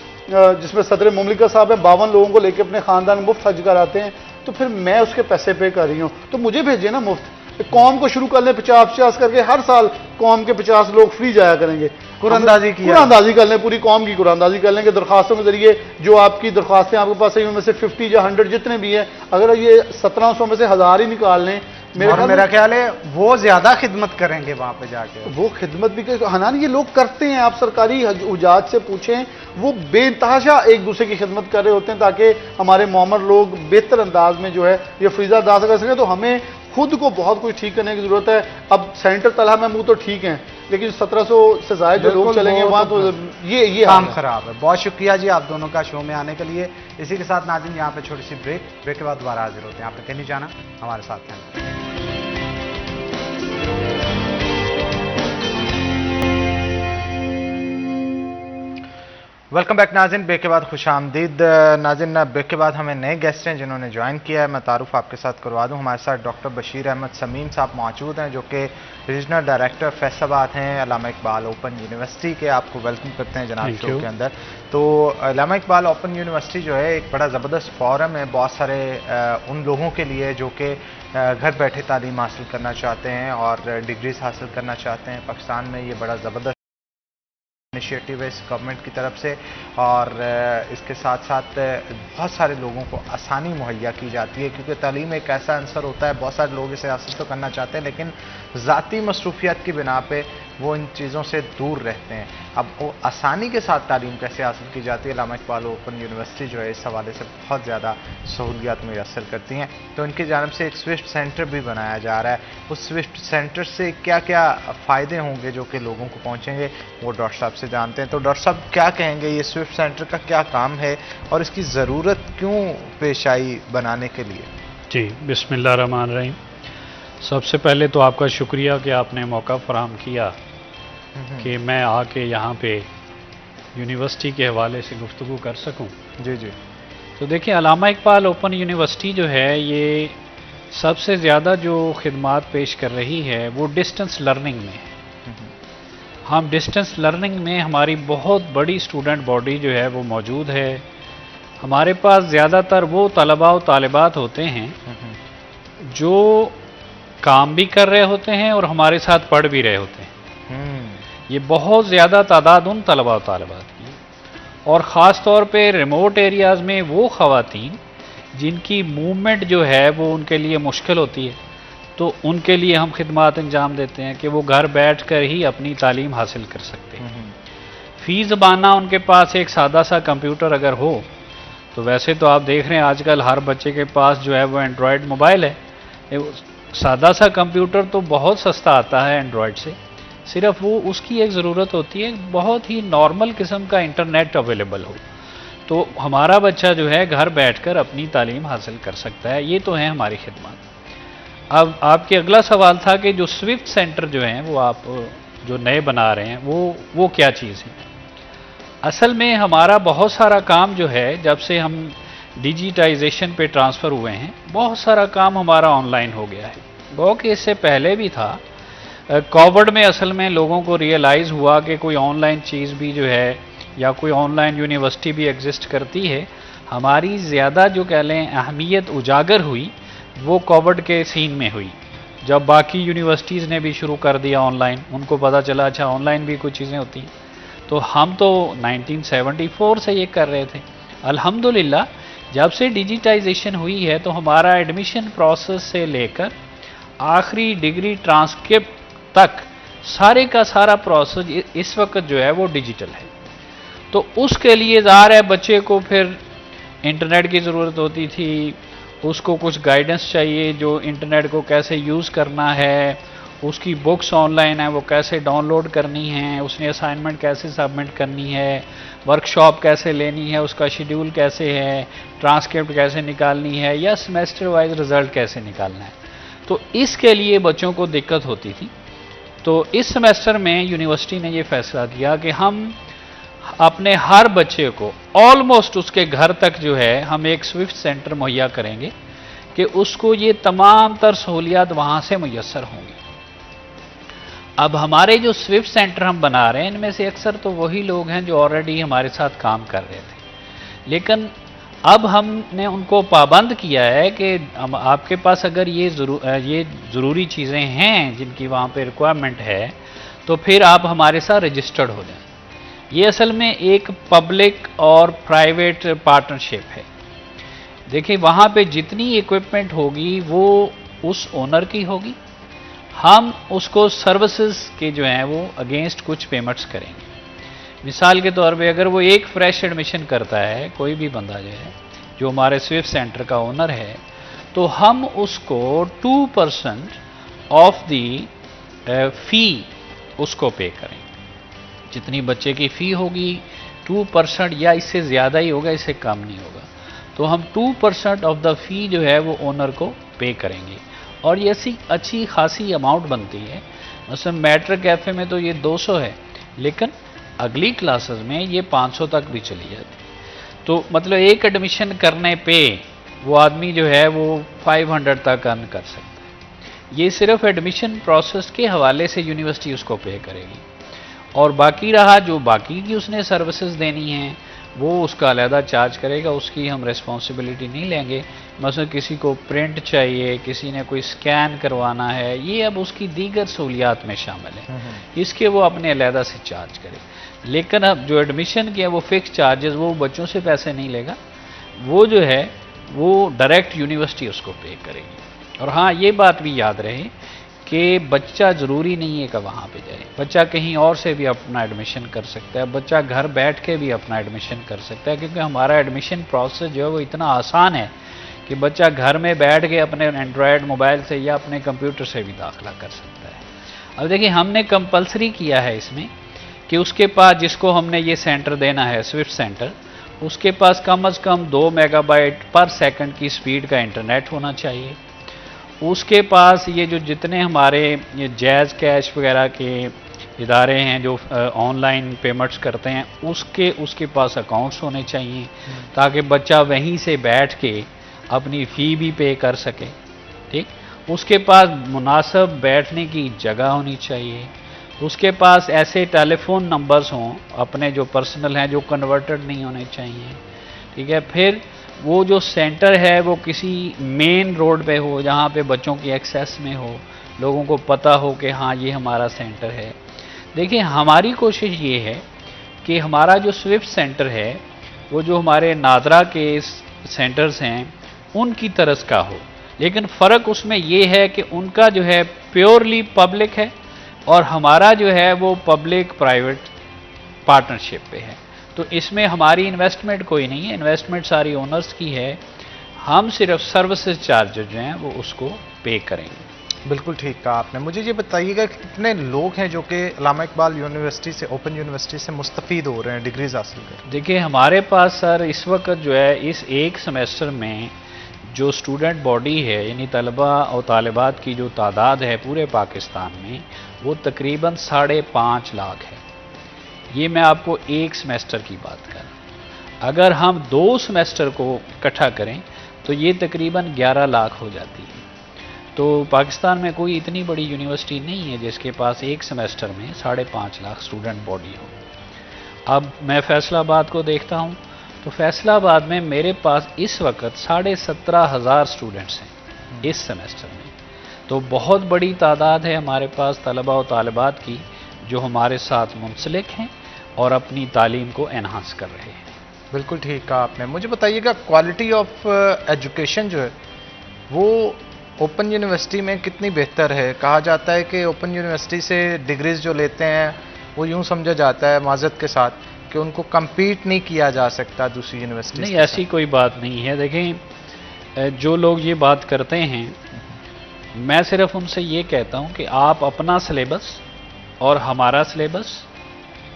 जिसमें सदर मुमलिका साहब है 52 लोगों को लेकर अपने खानदान मुफ्त हज कराते हैं, तो फिर मैं उसके पैसे पे कर रही हूँ, तो मुझे भेजे ना मुफ्त। कौम को शुरू कर लें 50-50 करके, हर साल कौम के 50 लोग फ्री जाया करेंगे। कुरानदाजी कर लें, पूरी कौम की कुरानदाजी कर लें कि दरखास्तों के जरिए जो आपकी दरखास्तें आपके पास है उनमें से 50 या 100 जितने भी हैं, अगर ये 1700 में से 1000 ही निकाल लें, मेरा ख्याल है वो ज्यादा खिदमत करेंगे वहां पे जाके। वो खिदमत भी हनान ये लोग करते हैं। आप सरकारी उजाज से पूछें, वो बेतहाशा एक दूसरे की खिदमत कर रहे होते हैं ताकि हमारे मोमर लोग बेहतर अंदाज में जो है ये फ्रीजा अदा कर सकें। तो हमें खुद को बहुत कुछ ठीक करने की जरूरत है। अब सेनेटर तलहा महमूद तो ठीक हैं, लेकिन 1700 से ज्यादा जो लोग चलेंगे वहां तो ये काम खराब है। बहुत शुक्रिया जी आप दोनों का शो में आने के लिए। इसी के साथ नाज़रीन यहाँ पे छोटी सी ब्रेक के बाद दोबारा हाजिर होते हैं। आपने कहीं नहीं जाना, हमारे साथ हैं। वेलकम बैक नाज़रीन, ब्रेक के बाद खुश आमदीद। नाज़रीन, ब्रेक के बाद हमें नए गेस्ट हैं जिन्होंने ज्वाइन किया है। मैं तारुफ आपके साथ करवा दूं। हमारे साथ डॉक्टर बशीर अहमद समीम साहब मौजूद हैं, जो कि रीजनल डायरेक्टर फैसलाबाद हैं अल्लामा इकबाल ओपन यूनिवर्सिटी के। आपको वेलकम करते हैं जनाब शो के अंदर। तो अल्लामा इकबाल ओपन यूनिवर्सिटी जो है एक बड़ा ज़बरदस्त फोरम है बहुत सारे उन लोगों के लिए जो कि घर बैठे तालीम हासिल करना चाहते हैं और डिग्रीज हासिल करना चाहते हैं। पाकिस्तान में ये बड़ा ज़बरदस्त इनिशिएटिव है इस गवर्नमेंट की तरफ से, और इसके साथ साथ बहुत सारे लोगों को आसानी मुहैया की जाती है, क्योंकि तालीम एक ऐसा आंसर होता है, बहुत सारे लोग इसे हासिल तो करना चाहते हैं लेकिन ज़ाती मसरूफियत की बिना पे वो इन चीज़ों से दूर रहते हैं। अब वो आसानी के साथ तालीम कैसे हासिल की जाती है, अल्लामा इकबाल ओपन यूनिवर्सिटी जो है इस हवाले से बहुत ज़्यादा सहूलियात मुयसर करती हैं। तो इनकी जानिब से एक स्विफ्ट सेंटर भी बनाया जा रहा है। उस स्विफ्ट सेंटर से क्या क्या फ़ायदे होंगे जो कि लोगों को पहुँचेंगे, वो डॉक्टर साहब से जानते हैं। तो डॉक्टर साहब क्या कहेंगे, ये स्विफ्ट सेंटर का क्या काम है और इसकी ज़रूरत क्यों पेश आई बनाने के लिए? जी, बिस्मिल्लाह रहमान रहीम। सबसे पहले तो आपका शुक्रिया कि आपने मौका फराहम किया कि मैं आके यहाँ पे यूनिवर्सिटी के हवाले से गुफ्तगू कर सकूँ। जी जी। तो देखिए, अल्लामा इकबाल ओपन यूनिवर्सिटी जो है ये सबसे ज़्यादा जो खिदमात पेश कर रही है वो डिस्टेंस लर्निंग में है। हम डिस्टेंस लर्निंग में हमारी बहुत बड़ी स्टूडेंट बॉडी जो है वो मौजूद है। हमारे पास ज़्यादातर वो तलबा और तालिबात होते हैं जो काम भी कर रहे होते हैं और हमारे साथ पढ़ भी रहे होते हैं। ये बहुत ज़्यादा तादाद उन तलबा और तालिबात की, और ख़ास तौर पे रिमोट एरियाज़ में वो ख़वातीन जिनकी मूवमेंट जो है वो उनके लिए मुश्किल होती है, तो उनके लिए हम खिदमात अंजाम देते हैं कि वो घर बैठ कर ही अपनी तालीम हासिल कर सकते हैं। फ़ी ज़बाना उनके पास एक सादा सा कंप्यूटर अगर हो, तो वैसे तो आप देख रहे हैं आजकल हर बच्चे के पास जो है वो एंड्रॉयड मोबाइल है। सादा सा कंप्यूटर तो बहुत सस्ता आता है एंड्रॉयड से, सिर्फ वो उसकी एक ज़रूरत होती है बहुत ही नॉर्मल किस्म का इंटरनेट अवेलेबल हो, तो हमारा बच्चा जो है घर बैठकर अपनी तालीम हासिल कर सकता है। ये तो है हमारी खिदमत। अब आपके अगला सवाल था कि जो स्विफ्ट सेंटर जो हैं वो आप जो नए बना रहे हैं वो क्या चीज़ है। असल में हमारा बहुत सारा काम जो है, जब से हम डिजिटाइजेशन पे ट्रांसफ़र हुए हैं, बहुत सारा काम हमारा ऑनलाइन हो गया है। गो कि इससे पहले भी था। कोविड में असल में लोगों को रियलाइज़ हुआ कि कोई ऑनलाइन चीज़ भी जो है या कोई ऑनलाइन यूनिवर्सिटी भी एग्जिस्ट करती है। हमारी ज़्यादा जो कह लें अहमियत उजागर हुई वो कोविड के सीन में हुई, जब बाकी यूनिवर्सिटीज़ ने भी शुरू कर दिया ऑनलाइन। उनको पता चला अच्छा ऑनलाइन भी कुछ चीज़ें होती हैं। तो हम तो 1974 से ये कर रहे थे। अल्हम्दुलिल्लाह जब से डिजिटाइजेशन हुई है तो हमारा एडमिशन प्रोसेस से लेकर आखिरी डिग्री ट्रांसक्रिप्ट तक सारे का सारा प्रोसेस इस वक्त जो है वो डिजिटल है। तो उसके लिए ज़ाहिर है बच्चे को फिर इंटरनेट की ज़रूरत होती थी, उसको कुछ गाइडेंस चाहिए जो इंटरनेट को कैसे यूज़ करना है, उसकी बुक्स ऑनलाइन है वो कैसे डाउनलोड करनी है, उसने असाइनमेंट कैसे सबमिट करनी है, वर्कशॉप कैसे लेनी है, उसका शेड्यूल कैसे है, ट्रांसक्रिप्ट कैसे निकालनी है, या सेमेस्टर वाइज रिज़ल्ट कैसे निकालना है। तो इसके लिए बच्चों को दिक्कत होती थी। तो इस सेमेस्टर में यूनिवर्सिटी ने ये फैसला किया कि हम अपने हर बच्चे को ऑलमोस्ट उसके घर तक जो है हम एक स्विफ्ट सेंटर मुहैया करेंगे कि उसको ये तमाम तर सहूलियात वहाँ से मुयस्सर होंगी। अब हमारे जो स्विफ्ट सेंटर हम बना रहे हैं इनमें से अक्सर तो वही लोग हैं जो ऑलरेडी हमारे साथ काम कर रहे थे, लेकिन अब हमने उनको पाबंद किया है कि आपके पास अगर ये ज़रूरी चीज़ें हैं जिनकी वहाँ पे रिक्वायरमेंट है तो फिर आप हमारे साथ रजिस्टर्ड हो जाएं। ये असल में एक पब्लिक और प्राइवेट पार्टनरशिप है। देखिए वहाँ पे जितनी इक्विपमेंट होगी वो उस ओनर की होगी, हम उसको सर्विसेज के जो हैं वो अगेंस्ट कुछ पेमेंट्स करेंगे। मिसाल के तौर पे अगर वो एक फ्रेश एडमिशन करता है कोई भी बंदा जो है जो हमारे स्विफ्ट सेंटर का ओनर है, तो हम उसको 2% ऑफ दी फ़ी उसको पे करेंगे। जितनी बच्चे की फ़ी होगी 2% या इससे ज़्यादा ही होगा, इससे कम नहीं होगा, तो हम 2% ऑफ द फ़ी जो है वो ओनर को पे करेंगे। और ये ऐसी अच्छी खासी अमाउंट बनती है। मतलब मैट्रिक कैफ़े में तो ये 200 है, लेकिन अगली क्लासेस में ये 500 तक भी चली जाती। तो मतलब एक एडमिशन करने पे वो आदमी जो है वो 500 तक अर्न कर सकता है। ये सिर्फ एडमिशन प्रोसेस के हवाले से यूनिवर्सिटी उसको पे करेगी, और बाकी रहा जो बाकी की उसने सर्विसेज देनी है वो उसका अलहदा चार्ज करेगा, उसकी हम रिस्पॉन्सिबिलिटी नहीं लेंगे। मसलन किसी को प्रिंट चाहिए, किसी ने कोई स्कैन करवाना है, ये अब उसकी दीगर सहूलियात में शामिल है, इसके वो अपने अलहदा से चार्ज करे। लेकिन अब जो एडमिशन के है वो फिक्स चार्जेस, वो बच्चों से पैसे नहीं लेगा, वो जो है वो डायरेक्ट यूनिवर्सिटी उसको पे करेगी। और हाँ, ये बात भी याद रहे कि बच्चा ज़रूरी नहीं है कि वहाँ पे जाए, बच्चा कहीं और से भी अपना एडमिशन कर सकता है, बच्चा घर बैठ के भी अपना एडमिशन कर सकता है, क्योंकि हमारा एडमिशन प्रोसेस जो है वो इतना आसान है कि बच्चा घर में बैठ के अपने एंड्रॉयड मोबाइल से या अपने कंप्यूटर से भी दाखिला कर सकता है। अब देखिए, हमने कंपलसरी किया है इसमें कि उसके पास, जिसको हमने ये सेंटर देना है स्विफ्ट सेंटर, उसके पास कम से कम 2 मेगाबाइट पर सेकंड की स्पीड का इंटरनेट होना चाहिए। उसके पास ये जो जितने हमारे ये जैज़ कैश वगैरह के इदारे हैं जो ऑनलाइन पेमेंट्स करते हैं, उसके पास अकाउंट्स होने चाहिए, ताकि बच्चा वहीं से बैठ के अपनी फ़ी भी पे कर सके। ठीक, उसके पास मुनासिब बैठने की जगह होनी चाहिए, उसके पास ऐसे टेलीफोन नंबर्स हों अपने जो पर्सनल हैं जो कन्वर्टेड नहीं होने चाहिए। ठीक है, फिर वो जो सेंटर है वो किसी मेन रोड पे हो, जहाँ पे बच्चों की एक्सेस में हो, लोगों को पता हो कि हाँ ये हमारा सेंटर है। देखिए, हमारी कोशिश ये है कि हमारा जो स्विफ्ट सेंटर है वो जो हमारे नादरा के सेंटर्स हैं उनकी तरह का हो, लेकिन फ़र्क उसमें ये है कि उनका जो है प्योरली पब्लिक है और हमारा जो है वो पब्लिक प्राइवेट पार्टनरशिप पे है। तो इसमें हमारी इन्वेस्टमेंट कोई नहीं है, इन्वेस्टमेंट सारी ओनर्स की है, हम सिर्फ सर्विसेज चार्जेज जो हैं वो उसको पे करेंगे। बिल्कुल ठीक कहा आपने। मुझे ये बताइएगा कि कितने लोग हैं जो कि अल्लामा इकबाल यूनिवर्सिटी से, ओपन यूनिवर्सिटी से मुस्तफ़ीद हो रहे हैं डिग्रीज हासिल कर? देखिए, हमारे पास सर इस वक्त जो है इस एक सेमेस्टर में जो स्टूडेंट बॉडी है, यानी तलबा और तालिबात की जो तादाद है पूरे पाकिस्तान में, वो तकरीबन 5.5 लाख है। ये मैं आपको एक सेमेस्टर की बात कर रहा हूँ। अगर हम 2 सेमेस्टर को इकट्ठा करें तो ये तकरीबन 11 लाख हो जाती है। तो पाकिस्तान में कोई इतनी बड़ी यूनिवर्सिटी नहीं है जिसके पास एक सेमेस्टर में 5.5 लाख स्टूडेंट बॉडी हो। अब मैं फैसलाबाद को देखता हूँ तो फैसलाबाद में मेरे पास इस वक्त 17,500 स्टूडेंट्स हैं इस सेमेस्टर में। तो बहुत बड़ी तादाद है हमारे पास तलबा और तालिबात की जो हमारे साथ मुंसलिक हैं और अपनी तालीम को एनहांस कर रहे हैं। बिल्कुल ठीक कहा आपने। मुझे बताइएगा, क्वालिटी ऑफ एजुकेशन जो है वो ओपन यूनिवर्सिटी में कितनी बेहतर है? कहा जाता है कि ओपन यूनिवर्सिटी से डिग्रीज जो लेते हैं वो यूं समझा जाता है माजरत के साथ कि उनको compete नहीं किया जा सकता दूसरी यूनिवर्सिटी। नहीं, ऐसी कोई बात नहीं है। देखें, जो लोग ये बात करते हैं, मैं सिर्फ उनसे ये कहता हूँ कि आप अपना सिलेबस और हमारा सिलेबस,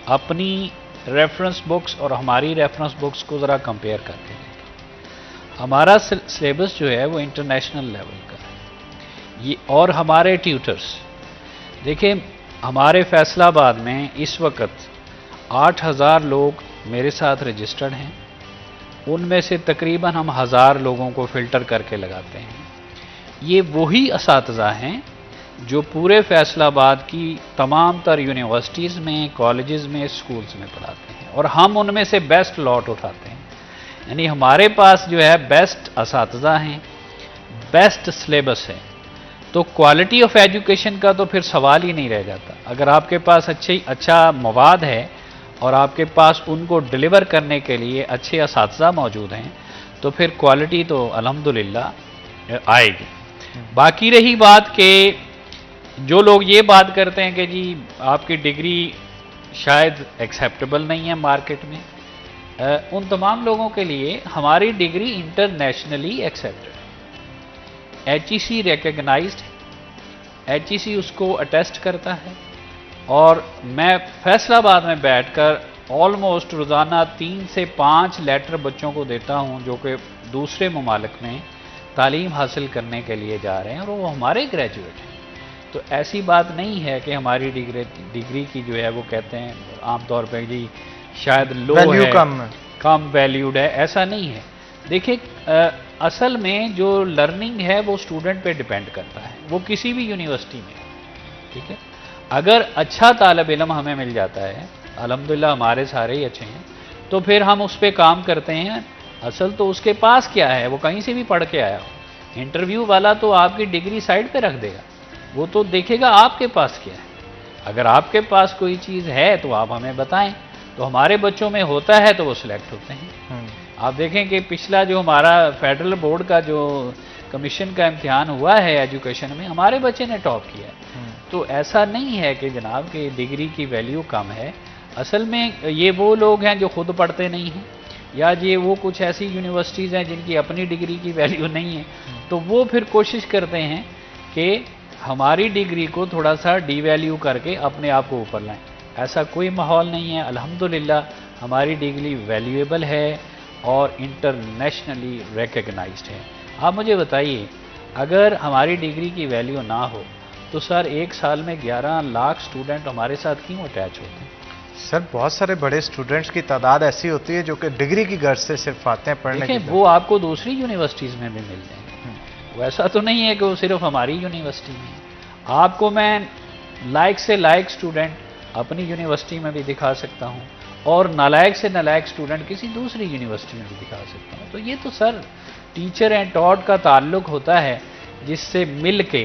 अपनी रेफरेंस बुक्स और हमारी रेफरेंस बुक्स को ज़रा कंपेयर करके देखें। हमारा सिलेबस जो है वो इंटरनेशनल लेवल का है ये, और हमारे ट्यूटर्स देखिए, हमारे फैसलाबाद में इस वक्त 8,000 लोग मेरे साथ रजिस्टर्ड हैं, उनमें से तकरीबन हम 1,000 लोगों को फ़िल्टर करके लगाते हैं। ये वही असातिज़ा हैं जो पूरे फैसलाबाद की तमाम तर यूनिवर्सिटीज़ में, कॉलेजेस में, स्कूल्स में पढ़ाते हैं, और हम उनमें से बेस्ट लॉट उठाते हैं। यानी हमारे पास जो है बेस्ट असातिज़ा हैं, बेस्ट सिलेबस है, तो क्वालिटी ऑफ एजुकेशन का तो फिर सवाल ही नहीं रह जाता। अगर आपके पास अच्छा मवाद है और आपके पास उनको डिलीवर करने के लिए अच्छे असातिज़ा मौजूद हैं तो फिर क्वालिटी तो अल्हम्दुलिल्लाह आएगी। बाकी रही बात कि जो लोग ये बात करते हैं कि जी आपकी डिग्री शायद एक्सेप्टेबल नहीं है मार्केट में, उन तमाम लोगों के लिए हमारी डिग्री इंटरनेशनली एक्सेप्टेड है, HEC रिकग्नाइज्ड है, HEC उसको अटेस्ट करता है। और मैं फैसलाबाद में बैठकर ऑलमोस्ट रोज़ाना 3 से 5 लेटर बच्चों को देता हूं जो कि दूसरे ममालिक में तालीम हासिल करने के लिए जा रहे हैं और वो हमारे ग्रेजुएट हैं। तो ऐसी बात नहीं है कि हमारी डिग्री की जो है वो कहते हैं आमतौर पर जी शायद लो वैल्यू है, कम वैल्यूड है, ऐसा नहीं है। देखिए असल में जो लर्निंग है वो स्टूडेंट पे डिपेंड करता है, वो किसी भी यूनिवर्सिटी में, ठीक है। अगर अच्छा तालिब इल्म हमें मिल जाता है, अल्हम्दुलिल्लाह हमारे सारे ही अच्छे हैं, तो फिर हम उस पर काम करते हैं। असल तो उसके पास क्या है, वो कहीं से भी पढ़ के आया हो। इंटरव्यू वाला तो आपकी डिग्री साइड पे रख देगा, वो तो देखेगा आपके पास क्या है। अगर आपके पास कोई चीज़ है तो आप हमें बताएं, तो हमारे बच्चों में होता है तो वो सिलेक्ट होते हैं। आप देखें कि पिछला जो हमारा फेडरल बोर्ड का जो कमीशन का इम्तिहान हुआ है एजुकेशन में, हमारे बच्चे ने टॉप किया है। तो ऐसा नहीं है कि जनाब कि डिग्री की वैल्यू कम है। असल में ये वो लोग हैं जो खुद पढ़ते नहीं हैं, या ये वो कुछ ऐसी यूनिवर्सिटीज़ हैं जिनकी अपनी डिग्री की वैल्यू नहीं है, तो वो फिर कोशिश करते हैं कि हमारी डिग्री को थोड़ा सा डीवैल्यू करके अपने आप को ऊपर लाएं। ऐसा कोई माहौल नहीं है। अल्हम्दुलिल्लाह हमारी डिग्री वैल्यूएबल है और इंटरनेशनली रिकग्नाइज्ड है। आप मुझे बताइए, अगर हमारी डिग्री की वैल्यू ना हो तो सर एक साल में 11 लाख स्टूडेंट हमारे साथ क्यों अटैच होते हैं? सर बहुत सारे बड़े स्टूडेंट्स की तादाद ऐसी होती है जो कि डिग्री की गर्ज से सिर्फ आते हैं पढ़ने के लिए। वो आपको दूसरी यूनिवर्सिटीज़ में भी मिल जाएंगे। वैसा तो नहीं है कि वो सिर्फ हमारी यूनिवर्सिटी में है। आपको मैं लायक से लायक स्टूडेंट अपनी यूनिवर्सिटी में भी दिखा सकता हूँ, और नालायक से नालायक स्टूडेंट किसी दूसरी यूनिवर्सिटी में भी दिखा सकता हूँ। तो ये तो सर टीचर एंड टॉट का ताल्लुक होता है, जिससे मिल के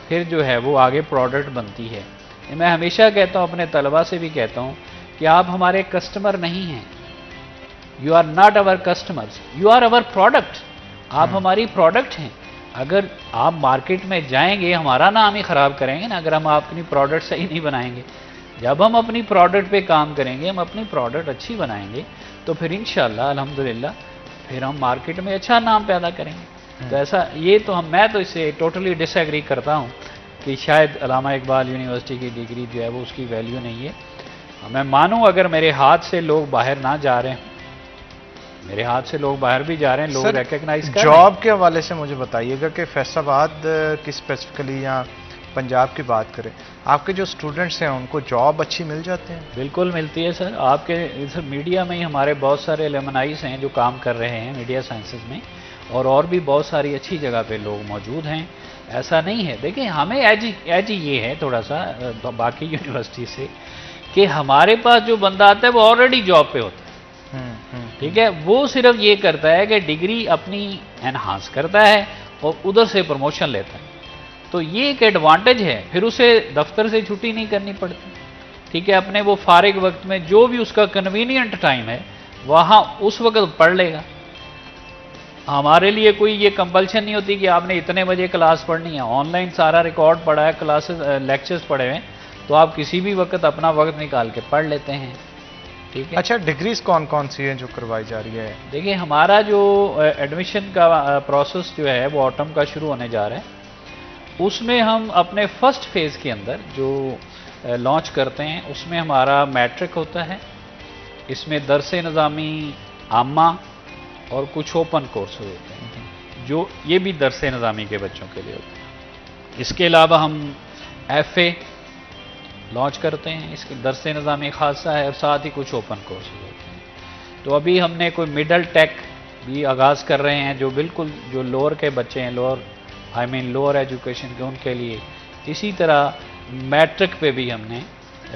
फिर जो है वो आगे प्रोडक्ट बनती है। मैं हमेशा कहता हूँ, अपने तलबा से भी कहता हूँ कि आप हमारे कस्टमर नहीं हैं, you are not our customers, you are our product. आप हमारी प्रोडक्ट हैं। अगर आप मार्केट में जाएंगे, हमारा नाम ही ख़राब करेंगे ना अगर हम अपनी प्रोडक्ट सही नहीं बनाएंगे। जब हम अपनी प्रोडक्ट पे काम करेंगे, हम अपनी प्रोडक्ट अच्छी बनाएंगे, तो फिर इंशाल्लाह अल्हम्दुलिल्लाह फिर हम मार्केट में अच्छा नाम पैदा करेंगे। तो ऐसा ये तो मैं तो इससे टोटली डिसएग्री करता हूँ कि शायद अल्लामा इकबाल यूनिवर्सिटी की डिग्री जो है वो उसकी वैल्यू नहीं है। मैं मानूँ अगर मेरे हाथ से लोग बाहर ना जा रहे हैं, मेरे हाथ से लोग बाहर भी जा रहे हैं, लोग रिकग्नाइज कर रहे हैं। जॉब के हवाले से मुझे बताइएगा कि फैसलाबाद की स्पेसिफिकली या पंजाब की बात करें, आपके जो स्टूडेंट्स हैं उनको जॉब अच्छी मिल जाते हैं? बिल्कुल मिलती है सर। आपके इधर मीडिया में ही हमारे बहुत सारे एलुमनाइज हैं जो काम कर रहे हैं मीडिया साइंसेज में, और भी बहुत सारी अच्छी जगह पे लोग मौजूद हैं। ऐसा नहीं है। देखिए हमें एज ये है थोड़ा सा बाकी यूनिवर्सिटी से, कि हमारे पास जो बंदा आता है वो ऑलरेडी जॉब पे होता है, ठीक है। वो सिर्फ ये करता है कि डिग्री अपनी एनहांस करता है और उधर से प्रमोशन लेता है। तो ये एक एडवांटेज है, फिर उसे दफ्तर से छुट्टी नहीं करनी पड़ती, ठीक है। अपने वो फारिग वक्त में जो भी उसका कन्वीनियंट टाइम है वहाँ उस वक्त पढ़ लेगा। हमारे लिए कोई ये कंपल्शन नहीं होती कि आपने इतने बजे क्लास पढ़नी है। ऑनलाइन सारा रिकॉर्ड पड़ा है, क्लासेस लेक्चर्स पड़े हुए हैं, तो आप किसी भी वक्त अपना वक्त निकाल के पढ़ लेते हैं, ठीक है। अच्छा, डिग्रीज कौन कौन सी हैं जो करवाई जा रही है? देखिए हमारा जो एडमिशन का प्रोसेस जो है वो ऑटम का शुरू होने जा रहा है। उसमें हम अपने फर्स्ट फेज़ के अंदर जो लॉन्च करते हैं उसमें हमारा मैट्रिक होता है, इसमें दरसे निज़ामी आमा और कुछ ओपन कोर्स होते हैं जो ये भी दरसे निज़ामी के बच्चों के लिए होते हैं। इसके अलावा हम FA लॉन्च करते हैं, इसके दरसे निज़ामी खासा है, और साथ ही कुछ ओपन कोर्स होते हैं। तो अभी हमने कोई मिडल टेक भी आगाज़ कर रहे हैं, जो बिल्कुल जो लोअर के बच्चे हैं, लोअर एजुकेशन के, उनके लिए। इसी तरह मैट्रिक पे भी हमने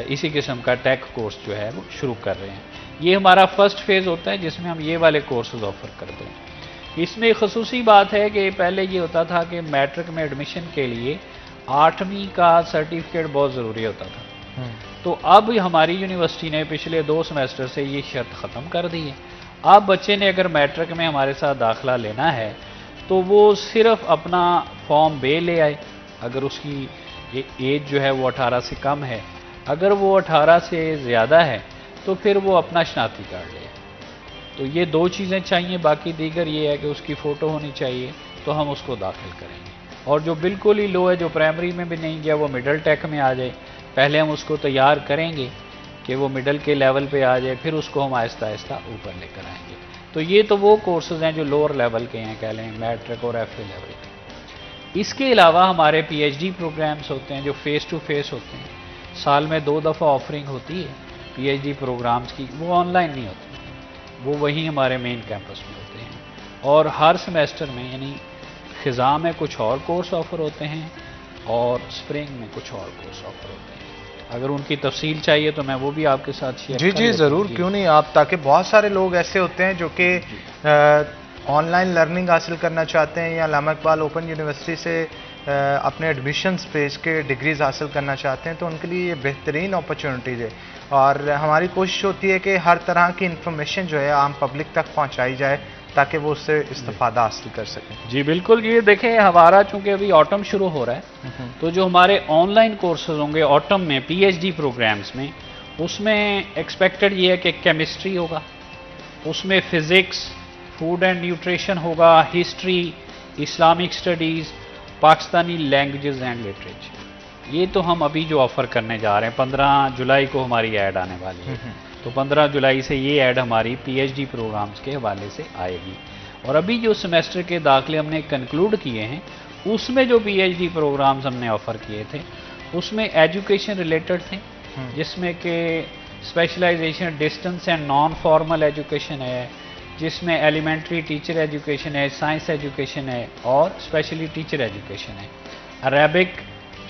इसी किस्म का टेक कोर्स जो है वो शुरू कर रहे हैं। ये हमारा फर्स्ट फेज़ होता है जिसमें हम ये वाले कोर्सेज ऑफ़र करते हैं। इसमें एक खसूसी बात है कि पहले ये होता था कि मैट्रिक में एडमिशन के लिए 8वीं का सर्टिफिकेट बहुत ज़रूरी होता था। तो अब हमारी यूनिवर्सिटी ने पिछले 2 सेमेस्टर से ये शर्त ख़त्म कर दी है। अब बच्चे ने अगर मैट्रिक में हमारे साथ दाखिला लेना है तो वो सिर्फ अपना फॉर्म बे ले आए, अगर उसकी एज जो है वो 18 से कम है। अगर वो 18 से ज़्यादा है तो फिर वो अपना शनाख्ती कार्ड ले। तो ये 2 चीज़ें चाहिए, बाकी दीगर ये है कि उसकी फ़ोटो होनी चाहिए, तो हम उसको दाखिल करेंगे। और जो बिल्कुल ही लो है, जो प्राइमरी में भी नहीं गया, वो मिडल टेक में आ जाए, पहले हम उसको तैयार करेंगे कि वो मिडल के लेवल पे आ जाए, फिर उसको हम आहिस्ता आहिस्ता ऊपर लेकर आएंगे। तो ये तो वो कोर्सेज़ हैं जो लोअर लेवल के हैं, कह लें मैट्रिक और FA लेवल के। इसके अलावा हमारे पीएचडी प्रोग्राम्स होते हैं जो फेस टू फेस होते हैं, साल में 2 दफ़ा ऑफरिंग होती है पीएचडी प्रोग्राम्स की, वो ऑनलाइन नहीं होती, वो वहीं हमारे मेन कैंपस में होते हैं। और हर सेमेस्टर में यानी ख़िज़ा में कुछ और कोर्स ऑफ़र होते हैं और स्प्रिंग में कुछ और कोर्स ऑफ़र होते हैं। अगर उनकी तफसील चाहिए तो मैं वो भी आपके साथ शेयर जी जी ज़रूर, क्यों नहीं आप, ताकि बहुत सारे लोग ऐसे होते हैं जो कि ऑनलाइन लर्निंग हासिल करना चाहते हैं या अल्लामा इकबाल ओपन यूनिवर्सिटी से अपने एडमिशन्स पेज के डिग्रीज़ हासिल करना चाहते हैं, तो उनके लिए ये बेहतरीन अपॉर्चुनिटीज़ है। और हमारी कोशिश होती है कि हर तरह की इंफॉर्मेशन जो है आम पब्लिक तक पहुंचाई जाए ताकि वो उससे इस्तेफादा हासिल कर सकें। जी बिल्कुल, ये देखें हमारा चूंकि अभी ऑटम शुरू हो रहा है, तो जो हमारे ऑनलाइन कोर्सेज होंगे ऑटम में पीएचडी प्रोग्राम्स में, उसमें एक्सपेक्टेड ये है कि केमिस्ट्री होगा, उसमें फ़िज़िक्स, फूड एंड न्यूट्रिशन होगा, history, Islamic studies, Pakistani languages and literature. ये तो हम अभी जो ऑफ़र करने जा रहे हैं, 15 जुलाई को हमारी ऐड आने वाली है, तो 15 जुलाई से ये ऐड हमारी पीएचडी प्रोग्राम्स के हवाले से आएगी। और अभी जो सेमेस्टर के दाखिले हमने कंक्लूड किए हैं, उसमें जो पीएचडी प्रोग्राम्स हमने ऑफ़र किए थे उसमें एजुकेशन रिलेटेड थे, जिसमें कि specialization distance and non formal education है, जिसमें एलिमेंट्री टीचर एजुकेशन है, साइंस एजुकेशन है और स्पेशली टीचर एजुकेशन है। अरेबिक,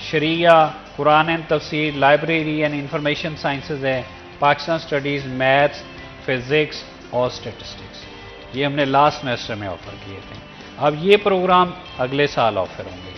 शरिया, कुरान एंड तफसीर, लाइब्रेरी एंड इंफॉर्मेशन साइंसेज है, पाकिस्तान स्टडीज़, मैथ्स, फिज़िक्स और स्टेटिस्टिक्स। ये हमने लास्ट सेमेस्टर में ऑफ़र किए थे। अब ये प्रोग्राम अगले साल ऑफ़र होंगे,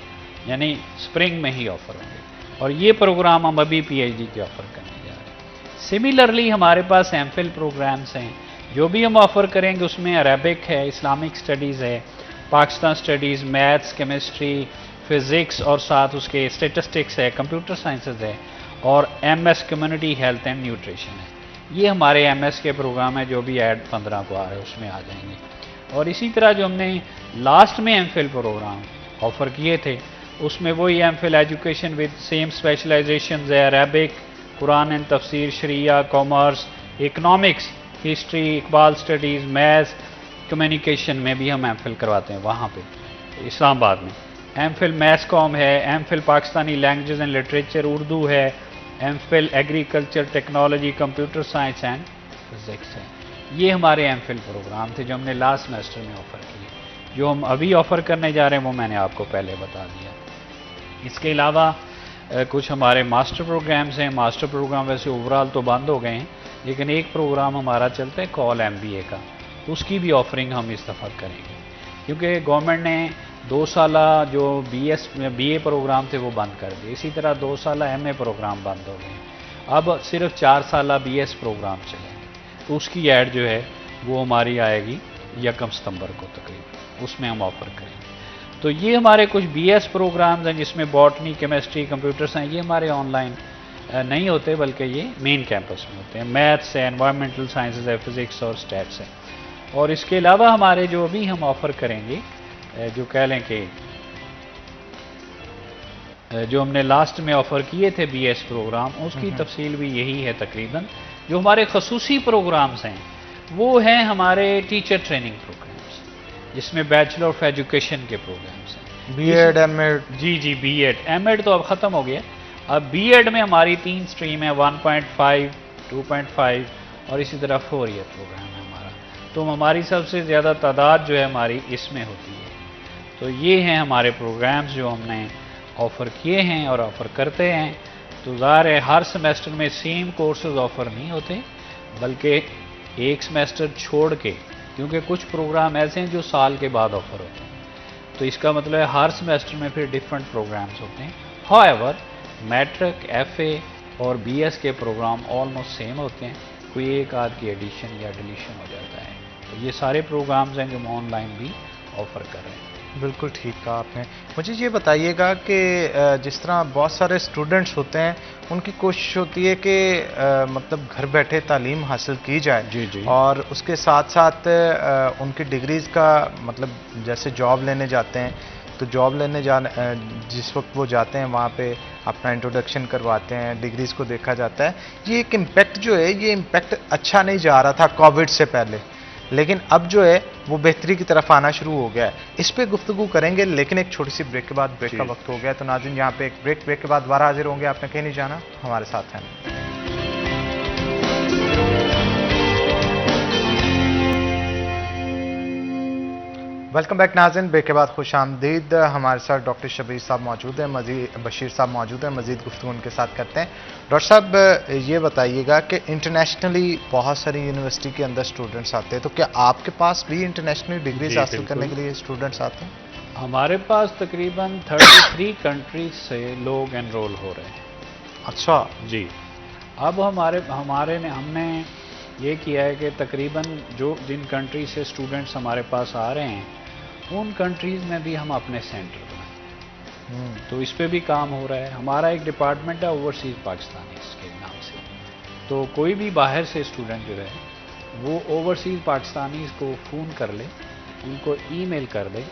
यानी स्प्रिंग में ही ऑफ़र होंगे, और ये प्रोग्राम हम अभी पीएचडी के ऑफ़र करने जा रहे हैं। सिमिलरली हमारे पास एमफिल प्रोग्राम्स हैं, जो भी हम ऑफ़र करेंगे उसमें अरेबिक है, इस्लामिक स्टडीज़ है, Pakistan studies, maths, chemistry, physics और साथ उसके स्टेटिस्टिक्स है, कंप्यूटर साइंसेज है, और MS community health and nutrition है। ये हमारे एमएस के प्रोग्राम है जो भी ऐड 15 को आ रहे हैं उसमें आ जाएंगे। और इसी तरह जो हमने लास्ट में एमफिल प्रोग्राम ऑफ़र किए थे, उसमें वही MPhil education with same specialization है, अरेबिक, कुरान एंड तफसीर, sharia, commerce, economics, history, Iqbal studies, maths, communication में भी हम एमफिल करवाते हैं वहाँ पे इस्लामाबाद में। एमफिल मैथ्स कॉम है, MPhil Pakistani languages and literature Urdu है, MPhil agriculture technology, computer science and physics है। ये हमारे एमफिल प्रोग्राम थे जो हमने लास्ट सेमेस्टर में ऑफ़र किए। जो हम अभी ऑफ़र करने जा रहे हैं वो मैंने आपको पहले बता दिया। इसके अलावा कुछ हमारे मास्टर प्रोग्राम्स हैं। मास्टर प्रोग्राम वैसे ओवरऑल तो बंद हो गए हैं, लेकिन एक प्रोग्राम हमारा चलता है कॉल एमबीए का, उसकी भी ऑफरिंग हम इस दफ़ा करेंगे, क्योंकि गवर्नमेंट ने 2 साला जो बीए प्रोग्राम थे वो बंद कर दिए। इसी तरह 2 साला एमए प्रोग्राम बंद हो गए, अब सिर्फ 4 साला बीएस प्रोग्राम चलेंगे। तो उसकी ऐड जो है वो हमारी आएगी 1 सितंबर को तकरीबन, उसमें हम ऑफ़र करेंगे। तो ये हमारे कुछ बीएस प्रोग्राम्स हैं जिसमें बॉटनी, केमिस्ट्री, कंप्यूटर साइंस, ये हमारे ऑनलाइन नहीं होते बल्कि ये मेन कैंपस में होते हैं। मैथ्स है, एनवायरमेंटल साइंसेज है, फिज़िक्स और स्टैट्स है। और इसके अलावा हमारे जो भी हम ऑफ़र करेंगे, जो कह लें कि जो हमने लास्ट में ऑफ़र किए थे बीएस प्रोग्राम, उसकी तफसील भी यही है तकरीबन। जो हमारे खसूसी प्रोग्राम्स हैं वो हैं हमारे टीचर ट्रेनिंग प्रोग्राम्स, जिसमें बैचलर ऑफ एजुकेशन के प्रोग्राम्स हैं, बीएड, एमएड। जी बीएड, एमएड तो अब ख़त्म हो गया। अब बीएड में हमारी 3 स्ट्रीम है, 1.5, 2.5 और इसी तरह 4 ईयर प्रोग्राम है हमारा। तो हमारी सबसे ज़्यादा तादाद जो है हमारी इसमें होती है। तो ये हैं हमारे प्रोग्राम्स जो हमने ऑफ़र किए हैं और ऑफ़र करते हैं। तो ज़ाहिर है हर सेमेस्टर में सेम कोर्सेज ऑफ़र नहीं होते, बल्कि एक सेमेस्टर छोड़ के, क्योंकि कुछ प्रोग्राम ऐसे हैं जो साल के बाद ऑफ़र होते हैं, तो इसका मतलब है हर सेमेस्टर में फिर डिफरेंट प्रोग्राम्स होते हैं। हाउएवर मैट्रिक, एफए और बीएस के प्रोग्राम ऑलमोस्ट सेम होते हैं, कोई एक आध की एडिशन या डिलीशन हो जाता है। तो ये सारे प्रोग्राम्स हैं जो हम ऑनलाइन भी ऑफ़र कर रहे हैं। बिल्कुल ठीक कहा आपने। मुझे ये बताइएगा कि जिस तरह बहुत सारे स्टूडेंट्स होते हैं, उनकी कोशिश होती है कि मतलब घर बैठे तालीम हासिल की जाए, जी। और उसके साथ साथ उनकी डिग्रीज़ का मतलब जैसे जॉब लेने जाते हैं, तो जॉब लेने जिस वक्त वो जाते हैं वहाँ पे अपना इंट्रोडक्शन करवाते हैं, डिग्रीज़ को देखा जाता है। ये एक इम्पैक्ट जो है, ये इम्पैक्ट अच्छा नहीं जा रहा था कोविड से पहले, लेकिन अब जो है वो बेहतरी की तरफ आना शुरू हो गया है। इस पे गुफ्तगू करेंगे, लेकिन एक छोटी सी ब्रेक के बाद, ब्रेक का वक्त हो गया। तो नाज़रीन यहाँ पे एक ब्रेक के बाद दोबारा हाजिर होंगे। आपने कहीं नहीं जाना, हमारे साथ हैं। वेलकम बैक नाज़रीन, ब्रेक के बाद खुश आमदीद। हमारे साथ डॉक्टर शबीर साहब मौजूद हैं, मजीद बशीर साहब मौजूद हैं। मजीद गुफ्तगू उनके साथ करते हैं। डॉक्टर साहब ये बताइएगा कि इंटरनेशनली बहुत सारी यूनिवर्सिटी के अंदर स्टूडेंट्स आते हैं, तो क्या आपके पास भी इंटरनेशनल डिग्रीज हासिल करने के लिए स्टूडेंट्स आते हैं? हमारे पास तकरीबन 33 कंट्रीज से लोग एनरोल हो रहे हैं। अच्छा जी। अब हमने ये किया है कि तकरीबन जिन कंट्री से स्टूडेंट्स हमारे पास आ रहे हैं उन कंट्रीज़ में भी हम अपने सेंटर बनाएं। तो इस पे भी काम हो रहा है। हमारा एक डिपार्टमेंट है ओवरसीज़ पाकिस्तानी के नाम से। तो कोई भी बाहर से स्टूडेंट जो है वो ओवरसीज़ पाकिस्तानीज़ को फ़ोन कर ले, उनको ईमेल कर दे,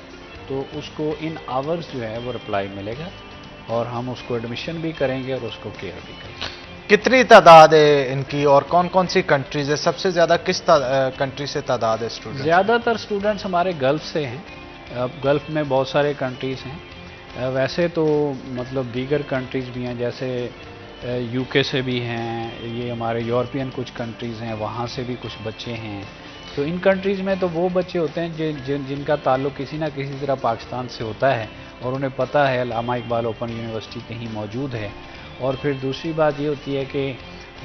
तो उसको इन आवर्स जो है वो रिप्लाई मिलेगा और हम उसको एडमिशन भी करेंगे और उसको केयर भी करेंगे। कितनी तादाद है इनकी और कौन कौन सी कंट्रीज है? सबसे ज़्यादा किस कंट्री से तादाद है स्टूडेंट? ज़्यादातर स्टूडेंट्स हमारे गल्फ़ से हैं। अब गल्फ़ में बहुत सारे कंट्रीज़ हैं। वैसे तो मतलब दीगर कंट्रीज़ भी हैं, जैसे यूके से भी हैं, ये हमारे यूरोपियन कुछ कंट्रीज़ हैं, वहाँ से भी कुछ बच्चे हैं। तो इन कंट्रीज़ में तो वो बच्चे होते हैं जिनका ताल्लुक़ किसी ना किसी तरह पाकिस्तान से होता है और उन्हें पता है अल्लामा इकबाल ओपन यूनिवर्सिटी कहीं मौजूद है। और फिर दूसरी बात ये होती है कि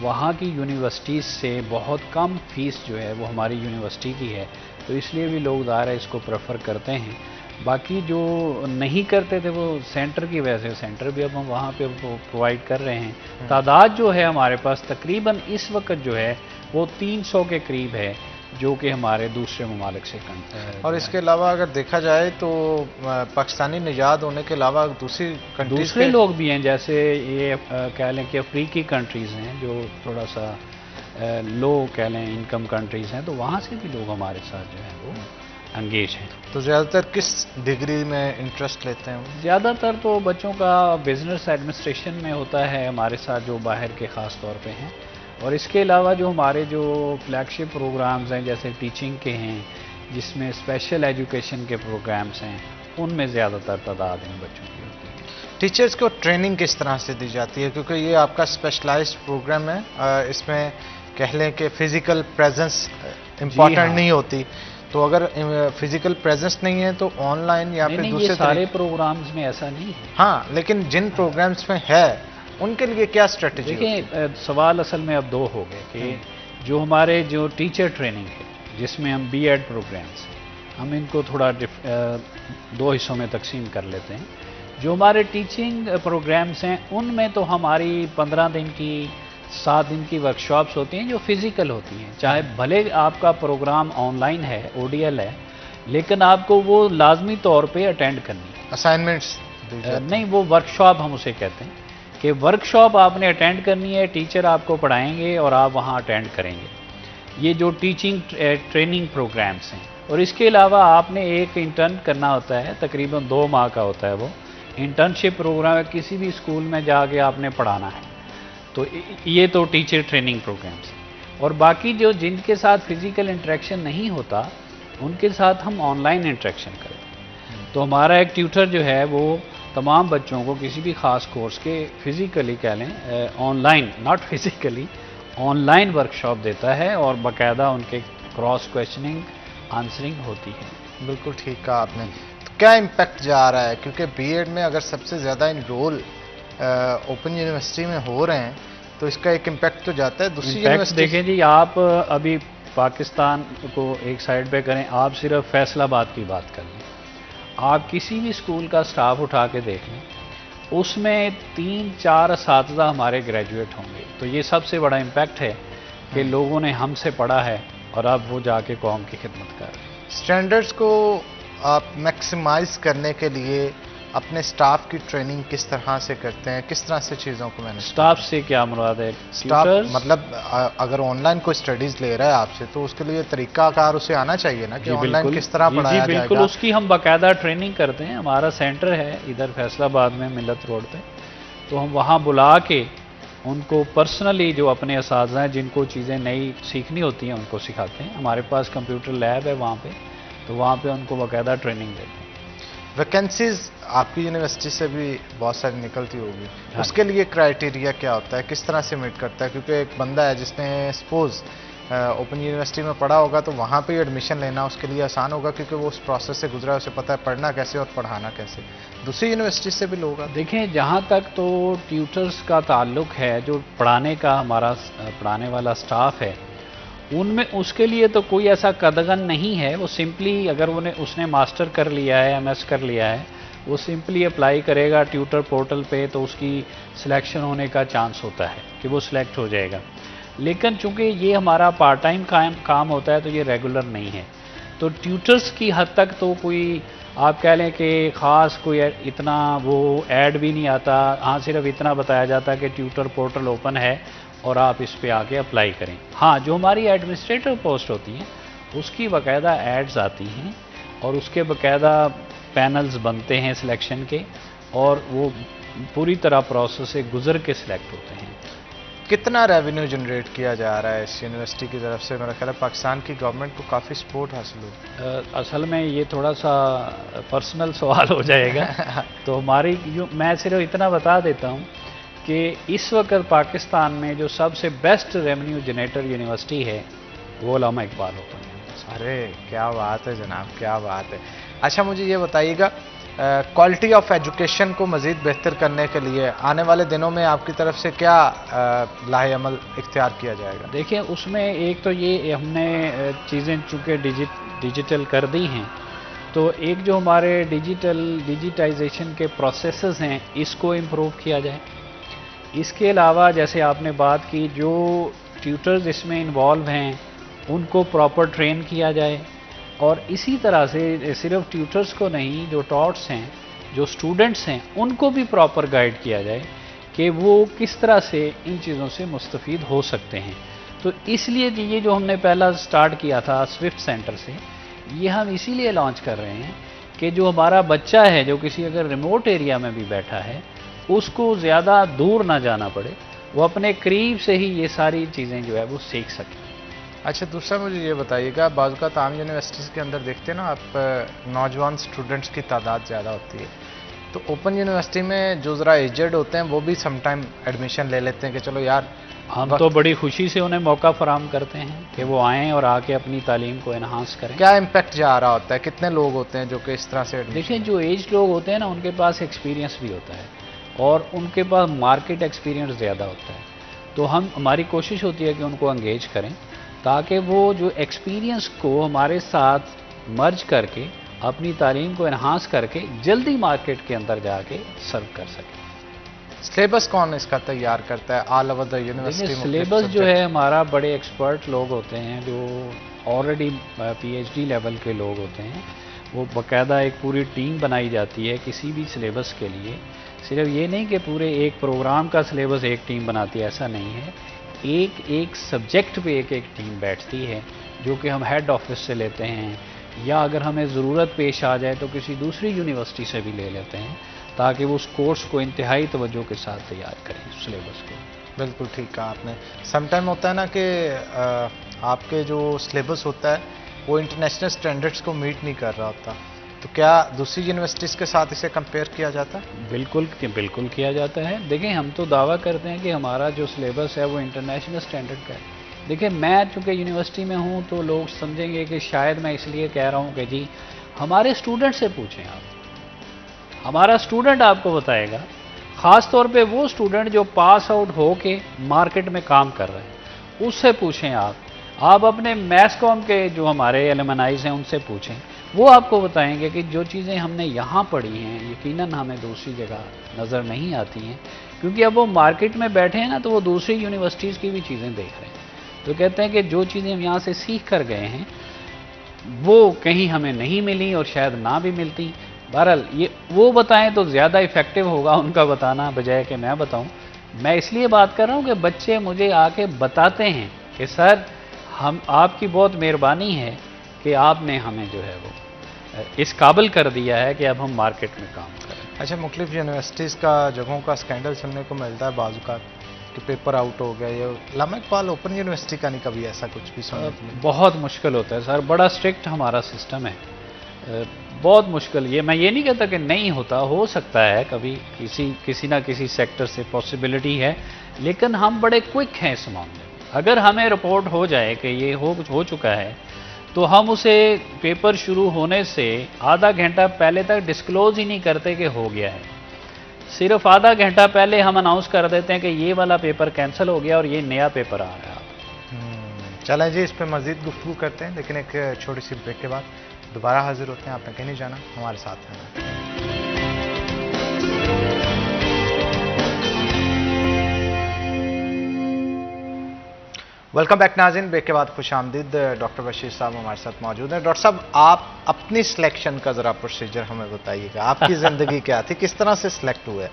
वहाँ की यूनिवर्सिटीज़ से बहुत कम फ़ीस जो है वो हमारी यूनिवर्सिटी की है, तो इसलिए भी लोग ज़ाहिर है इसको प्रेफर करते हैं। बाकी जो नहीं करते थे वो सेंटर की वजह से, सेंटर भी अब हम वहाँ पे प्रोवाइड कर रहे हैं। तादाद जो है हमारे पास तकरीबन इस वक्त जो है वो 300 के करीब है, जो कि हमारे दूसरे ममालिक से और इसके अलावा अगर देखा जाए तो पाकिस्तानी निजात होने के अलावा दूसरे लोग भी हैं, जैसे ये कह लें कि अफ्रीकी कंट्रीज़ हैं जो थोड़ा सा लो कह लें इनकम कंट्रीज़ हैं, तो वहाँ से भी लोग हमारे साथ जो हैं वो एंगेज हैं। तो ज़्यादातर किस डिग्री में इंटरेस्ट लेते हैं? ज़्यादातर तो बच्चों का बिज़नेस एडमिनिस्ट्रेशन में होता है हमारे साथ, जो बाहर के ख़ास तौर पे हैं। और इसके अलावा जो हमारे जो फ्लैगशिप प्रोग्राम्स हैं, जैसे टीचिंग के हैं, जिसमें स्पेशल एजुकेशन के प्रोग्राम्स हैं, उनमें ज़्यादातर तादाद इन बच्चों की होती है। टीचर्स को ट्रेनिंग किस तरह से दी जाती है? क्योंकि ये आपका स्पेशलाइज्ड प्रोग्राम है, इसमें कह लें कि फ़िज़िकल प्रेजेंस इम्पॉर्टेंट नहीं होती, तो अगर फिजिकल प्रेजेंस नहीं है तो ऑनलाइन या फिर दूसरे सारे प्रोग्राम्स में ऐसा नहीं है। हाँ, लेकिन जिन प्रोग्राम्स में है उनके लिए क्या स्ट्रेटजी? देखिए, सवाल असल में अब दो हो गए कि जो हमारे जो टीचर ट्रेनिंग है, जिसमें हम बीएड प्रोग्राम्स हैं, हम इनको थोड़ा दो हिस्सों में तकसीम कर लेते हैं। जो हमारे टीचिंग प्रोग्राम्स हैं उनमें तो हमारी 15 दिन की 7 दिन की वर्कशॉप्स होती हैं जो फिज़िकल होती हैं। चाहे भले आपका प्रोग्राम ऑनलाइन है, ओडीएल है, लेकिन आपको वो लाजमी तौर पे अटेंड करनी है। असाइनमेंट्स नहीं, वो वर्कशॉप हम उसे कहते हैं कि वर्कशॉप आपने अटेंड करनी है, टीचर आपको पढ़ाएंगे और आप वहाँ अटेंड करेंगे। ये जो टीचिंग ट्रेनिंग प्रोग्राम्स हैं। और इसके अलावा आपने एक इंटर्न करना होता है, तकरीबन 2 माह का होता है वो इंटर्नशिप प्रोग्राम है, किसी भी स्कूल में जाके आपने पढ़ाना है। तो ये तो टीचर ट्रेनिंग प्रोग्राम्स हैं। और बाकी जो जिनके साथ फिज़िकल इंटरेक्शन नहीं होता उनके साथ हम ऑनलाइन इंटरेक्शन करते हैं। तो हमारा एक ट्यूटर जो है वो तमाम बच्चों को किसी भी ख़ास कोर्स के फिज़िकली कह लें online, not physically, online workshop देता है और बाकायदा उनके क्रॉस क्वेश्चनिंग आंसरिंग होती है। बिल्कुल ठीक कहा आपने। तो क्या इम्पैक्ट जा रहा है, क्योंकि बीएड में अगर सबसे ज़्यादा इनरोल ओपन यूनिवर्सिटी में हो रहे हैं तो इसका एक इम्पैक्ट तो जाता है दूसरी यूनिवर्सिटी। देखें जी, आप अभी पाकिस्तान को एक साइड पे करें, आप सिर्फ फैसलाबाद की बात कर लें, आप किसी भी स्कूल का स्टाफ उठा के देख लें, उसमें 3-4 असातिज़ा हमारे ग्रेजुएट होंगे। तो ये सबसे बड़ा इम्पैक्ट है कि लोगों ने हमसे पढ़ा है और अब वो जाके कौम की खिदमत कर रहे हैं। स्टैंडर्ड्स को आप मैक्सिमाइज करने के लिए अपने स्टाफ की ट्रेनिंग किस तरह से करते हैं, किस तरह से चीज़ों को मैनेज? स्टाफ से क्या मुराद है? स्टाफ मतलब अगर ऑनलाइन कोई स्टडीज़ ले रहा है आपसे तो उसके लिए तरीकाकार उसे आना चाहिए ना कि ऑनलाइन किस तरह पढ़ाया जाएगा। बिल्कुल, उसकी हम बाकायदा ट्रेनिंग करते हैं। हमारा सेंटर है इधर फैसलाबाद में मिलत रोड पे, तो हम वहाँ बुला के उनको पर्सनली जो अपने असातिज़ा हैं जिनको चीज़ें नई सीखनी होती हैं उनको सिखाते हैं। हमारे पास कंप्यूटर लैब है वहाँ पे, तो वहाँ पे उनको बाकायदा ट्रेनिंग देते हैं। वैकेंसीज आपकी यूनिवर्सिटी से भी बहुत सारी निकलती होगी, हाँ। उसके लिए क्राइटेरिया क्या होता है, किस तरह से मीट करता है? क्योंकि एक बंदा है जिसने सपोज ओपन यूनिवर्सिटी में पढ़ा होगा तो वहाँ पे एडमिशन लेना उसके लिए आसान होगा क्योंकि वो उस प्रोसेस से गुजरा है, उसे पता है पढ़ना कैसे और पढ़ाना कैसे। दूसरी यूनिवर्सिटी से भी लोग आते देखें, जहाँ तक तो ट्यूटर्स का ताल्लुक है, जो पढ़ाने का हमारा पढ़ाने वाला स्टाफ है, उनमें उसके लिए तो कोई ऐसा कदगन नहीं है। वो सिंपली अगर उसने मास्टर कर लिया है, एमएस कर लिया है, वो सिंपली अप्लाई करेगा ट्यूटर पोर्टल पे तो उसकी सिलेक्शन होने का चांस होता है कि वो सिलेक्ट हो जाएगा। लेकिन चूंकि ये हमारा पार्ट टाइम काम होता है तो ये रेगुलर नहीं है, तो ट्यूटर्स की हद तक तो कोई आप कह लें कि ख़ास कोई इतना वो ऐड भी नहीं आता। हाँ, सिर्फ इतना बताया जाता है कि ट्यूटर पोर्टल ओपन है और आप इस पे आके अप्लाई करें। हाँ, जो हमारी एडमिनिस्ट्रेटर पोस्ट होती हैं उसकी बाकायदा एड्स आती हैं और उसके बाकायदा पैनल्स बनते हैं सिलेक्शन के, और वो पूरी तरह प्रोसेस से गुजर के सिलेक्ट होते हैं। कितना रेवेन्यू जनरेट किया जा रहा है इस यूनिवर्सिटी की तरफ से? मेरा ख्याल है पाकिस्तान की गवर्नमेंट को काफ़ी सपोर्ट हासिल हो। असल में ये थोड़ा सा पर्सनल सवाल हो जाएगा तो हमारी मैं सिर्फ इतना बता देता हूँ कि इस वक्त पाकिस्तान में जो सबसे बेस्ट रेवेन्यू जनरेटर यूनिवर्सिटी है वो उलमा इकबाल ओपन यूनिवर्सिटी। अरे क्या बात है जनाब, क्या बात है। अच्छा, मुझे ये बताइएगा, क्वालिटी ऑफ एजुकेशन को मज़ीद बेहतर करने के लिए आने वाले दिनों में आपकी तरफ से क्या लाहे अमल इख्तियार किया जाएगा? देखिए, उसमें एक तो ये हमने चीज़ें चूँकि डिजिटल कर दी हैं, तो एक जो हमारे डिजिटाइजेशन के प्रोसेसेस हैं इसको इम्प्रूव किया जाए। इसके अलावा जैसे आपने बात की, जो ट्यूटर्स इसमें इन्वॉल्व हैं उनको प्रॉपर ट्रेन किया जाए, और इसी तरह से सिर्फ ट्यूटर्स को नहीं, जो टॉट्स हैं, जो स्टूडेंट्स हैं, उनको भी प्रॉपर गाइड किया जाए कि वो किस तरह से इन चीज़ों से मुस्तफ़ीद हो सकते हैं। तो इसलिए कि ये जो हमने पहला स्टार्ट किया था स्विफ्ट सेंटर से, ये हम इसीलिए लॉन्च कर रहे हैं कि जो हमारा बच्चा है जो किसी अगर रिमोट एरिया में भी बैठा है उसको ज़्यादा दूर ना जाना पड़े, वो अपने करीब से ही ये सारी चीज़ें जो है वो सीख सकें। अच्छा, दूसरा मुझे ये बताइएगा, बाज़ का आम यूनिवर्सिटीज़ के अंदर देखते हैं ना आप, नौजवान स्टूडेंट्स की तादाद ज़्यादा होती है, तो ओपन यूनिवर्सिटी में जो ज़रा एजेड होते हैं वो भी समटाइम एडमिशन ले लेते हैं कि चलो यार, हम तो बड़ी खुशी से उन्हें मौका फराहम करते हैं कि वो आएँ और आके अपनी तालीम को इन्हांस करें। क्या इम्पैक्ट जा रहा होता है? कितने लोग होते हैं जो कि इस तरह से देखिए, जो एज लोग होते हैं ना, उनके पास एक्सपीरियंस भी होता है और उनके पास मार्केट एक्सपीरियंस ज़्यादा होता है, तो हमारी कोशिश होती है कि उनको एंगेज करें ताकि वो जो एक्सपीरियंस को हमारे साथ मर्ज करके अपनी तालीम को इन्हांस करके जल्दी मार्केट के अंदर जाके सर्व कर सकें। सिलेबस कौन इसका तैयार करता है all over the university? Syllabus जो है हमारा बड़े एक्सपर्ट लोग होते हैं जो ऑलरेडी पीएचडी लेवल के लोग होते हैं, वो बाकायदा एक पूरी टीम बनाई जाती है किसी भी सिलेबस के लिए। सिर्फ ये नहीं कि पूरे एक प्रोग्राम का सिलेबस एक टीम बनाती है, ऐसा नहीं है। एक सब्जेक्ट पे एक टीम बैठती है जो कि हम हेड ऑफिस से लेते हैं, या अगर हमें ज़रूरत पेश आ जाए तो किसी दूसरी यूनिवर्सिटी से भी ले लेते हैं ताकि वो उस कोर्स को इंतहाई तवज्जो के साथ तैयार करें, सिलेबस को। बिल्कुल ठीक कहा आपने। समटाइम होता है ना कि आपके जो सिलेबस होता है वो इंटरनेशनल स्टैंडर्ड्स को मीट नहीं कर रहा होता, तो क्या दूसरी यूनिवर्सिटीज़ के साथ इसे कंपेयर किया जाता है? बिल्कुल किया जाता है। देखिए, हम तो दावा करते हैं कि हमारा जो सिलेबस है वो इंटरनेशनल स्टैंडर्ड का है। देखिए, मैं चूँकि यूनिवर्सिटी में हूँ तो लोग समझेंगे कि शायद मैं इसलिए कह रहा हूँ कि जी हमारे स्टूडेंट से पूछें आप, हमारा स्टूडेंट आपको बताएगा, ख़ास तौर पे वो स्टूडेंट जो पास आउट हो के मार्केट में काम कर रहे हैं उससे पूछें आप अपने मैस कॉम के जो हमारे एलुमनाइज हैं उनसे पूछें, वो आपको बताएंगे कि जो चीज़ें हमने यहाँ पढ़ी हैं यकीनन हमें दूसरी जगह नज़र नहीं आती हैं, क्योंकि अब वो मार्केट में बैठे हैं ना तो वो दूसरी यूनिवर्सिटीज़ की भी चीज़ें देख रहे हैं, तो कहते हैं कि जो चीज़ें हम यहाँ से सीख कर गए हैं वो कहीं हमें नहीं मिली और शायद ना भी मिलती। बहरहाल ये वो बताएं तो ज़्यादा इफ़ेक्टिव होगा उनका बताना बजाय कि मैं बताऊं। मैं इसलिए बात कर रहा हूं कि बच्चे मुझे आके बताते हैं कि सर हम आपकी बहुत मेहरबानी है कि आपने हमें जो है वो इस काबिल कर दिया है कि अब हम मार्केट में काम करें। अच्छा, मुख्तलिफ यूनिवर्सिटीज़ का जगहों का स्कैंडल सुनने को मिलता है बाज़ औक़ात कि पेपर आउट हो गया, ये अल्लामा इकबाल ओपन यूनिवर्सिटी का नहीं कभी ऐसा कुछ भी सुनने को मिला? बहुत मुश्किल होता है सर, बड़ा स्ट्रिक्ट हमारा सिस्टम है, बहुत मुश्किल। ये मैं ये नहीं कहता कि नहीं होता, हो सकता है कभी किसी ना किसी सेक्टर से पॉसिबिलिटी है, लेकिन हम बड़े क्विक हैं इस मामले में। अगर हमें रिपोर्ट हो जाए कि ये हो चुका है, तो हम उसे पेपर शुरू होने से आधा घंटा पहले तक डिस्क्लोज ही नहीं करते कि हो गया है। सिर्फ आधा घंटा पहले हम अनाउंस कर देते हैं कि ये वाला पेपर कैंसिल हो गया और ये नया पेपर आ रहा है। चलें जी, इस पे मजीद गुफ्तगू करते हैं, लेकिन एक छोटी सी ब्रेक के बाद दोबारा हाजिर होते हैं। आपने कहीं नहीं जाना, हमारे साथ रहना। वेलकम बैक नाज़रीन, ब्रेक के बाद खुश आमदीद। डॉक्टर बशीर साहब हमारे साथ मौजूद हैं। डॉक्टर साहब, आप अपनी सिलेक्शन का ज़रा प्रोसीजर हमें बताइएगा, आपकी ज़िंदगी क्या थी, किस तरह से सिलेक्ट हुए?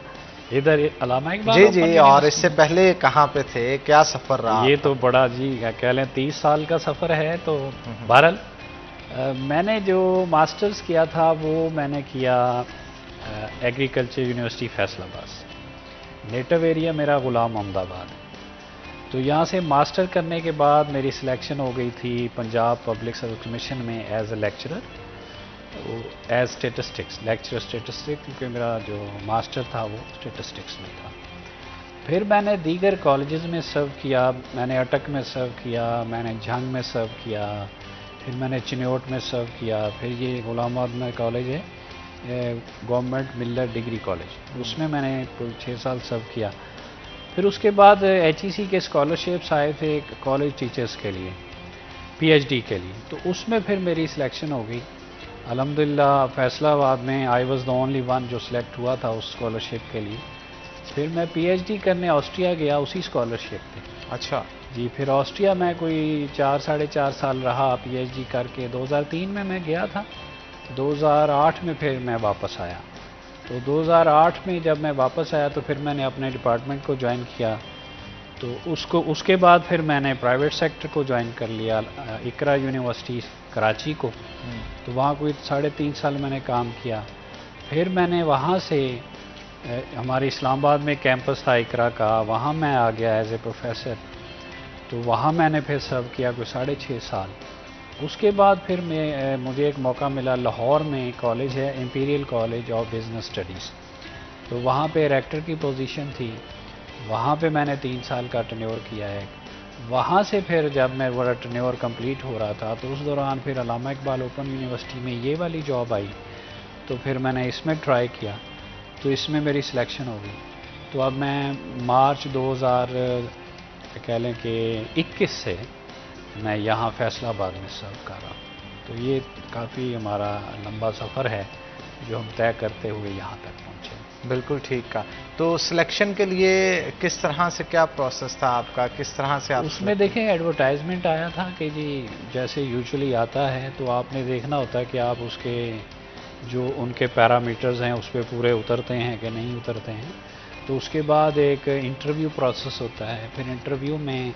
इधर अल्लामा इकबाल जी जी, और इससे पहले कहाँ पे थे, क्या सफ़र रहा? ये तो बड़ा जी कह लें 30 साल का सफ़र है। तो बहरहाल मैंने जो मास्टर्स किया था वो मैंने किया एग्रीकल्चर यूनिवर्सिटी फैसलाबाद से। नेटिव एरिया मेरा गुलाम अहमदाबाद है। तो यहाँ से मास्टर करने के बाद मेरी सिलेक्शन हो गई थी पंजाब पब्लिक सर्विस कमीशन में as a lecturer, as statistics, lecturer statistics, क्योंकि मेरा जो मास्टर था वो स्टेटिस्टिक्स में था। फिर मैंने दीगर कॉलेजेस में सर्व किया, मैंने अटक में सर्व किया, मैंने झंग में सर्व किया, फिर मैंने चिन्योट में सर्व किया, फिर ये गुलाम आबाद में कॉलेज है गवर्नमेंट मिलर डिग्री कॉलेज, उसमें मैंने कुल 6 साल सर्व किया। फिर उसके बाद HEC के स्कॉलरशिप्स आए थे कॉलेज टीचर्स के लिए, PhD के लिए, तो उसमें फिर मेरी सिलेक्शन हो गई अल्हम्दुलिल्लाह। फैसलाबाद में I was the only one जो सिलेक्ट हुआ था उस स्कॉलरशिप के लिए। फिर मैं PhD करने ऑस्ट्रिया गया उसी स्कॉलरशिप पे। अच्छा जी, फिर ऑस्ट्रिया में कोई 4-4.5 साल रहा PhD करके। 2003 में मैं गया था, 2008 में फिर मैं वापस आया। तो 2008 में जब मैं वापस आया तो फिर मैंने अपने डिपार्टमेंट को ज्वाइन किया। तो उसके बाद फिर मैंने प्राइवेट सेक्टर को ज्वाइन कर लिया, इकरा यूनिवर्सिटी कराची को। तो वहाँ कोई 3.5 साल मैंने काम किया। फिर मैंने वहाँ से हमारे इस्लामाबाद में कैंपस था इकरा का, वहाँ मैं आ गया एज ए प्रोफेसर। तो वहाँ मैंने फिर सर्व किया कोई 6.5 साल। उसके बाद फिर मुझे एक मौका मिला, लाहौर में कॉलेज है imperial college of business studies, तो वहाँ पे रेक्टर की पोजीशन थी। वहाँ पे मैंने 3 साल का टेन्योर किया है। वहाँ से फिर जब मेरा टेन्योर कंप्लीट हो रहा था तो उस दौरान फिर अल्लामा इकबाल ओपन यूनिवर्सिटी में ये वाली जॉब आई, तो फिर मैंने इसमें ट्राई किया, तो इसमें मेरी सिलेक्शन हो गई। तो अब मैं मार्च 2000 कह लें कि 21 से मैं यहाँ फैसलाबाद में सर्व कर रहा हूँ। तो ये काफ़ी हमारा लंबा सफ़र है जो हम तय करते हुए यहाँ तक पहुँचे। बिल्कुल ठीक कहा। तो सिलेक्शन के लिए किस तरह से, क्या प्रोसेस था आपका, किस तरह से आप उसमें देखें एडवर्टाइजमेंट आया था कि जी जैसे यूजुअली आता है, तो आपने देखना होता है कि आप उसके जो उनके पैरामीटर्स हैं उस पर पूरे उतरते हैं कि नहीं उतरते हैं। तो उसके बाद एक इंटरव्यू प्रोसेस होता है। फिर इंटरव्यू में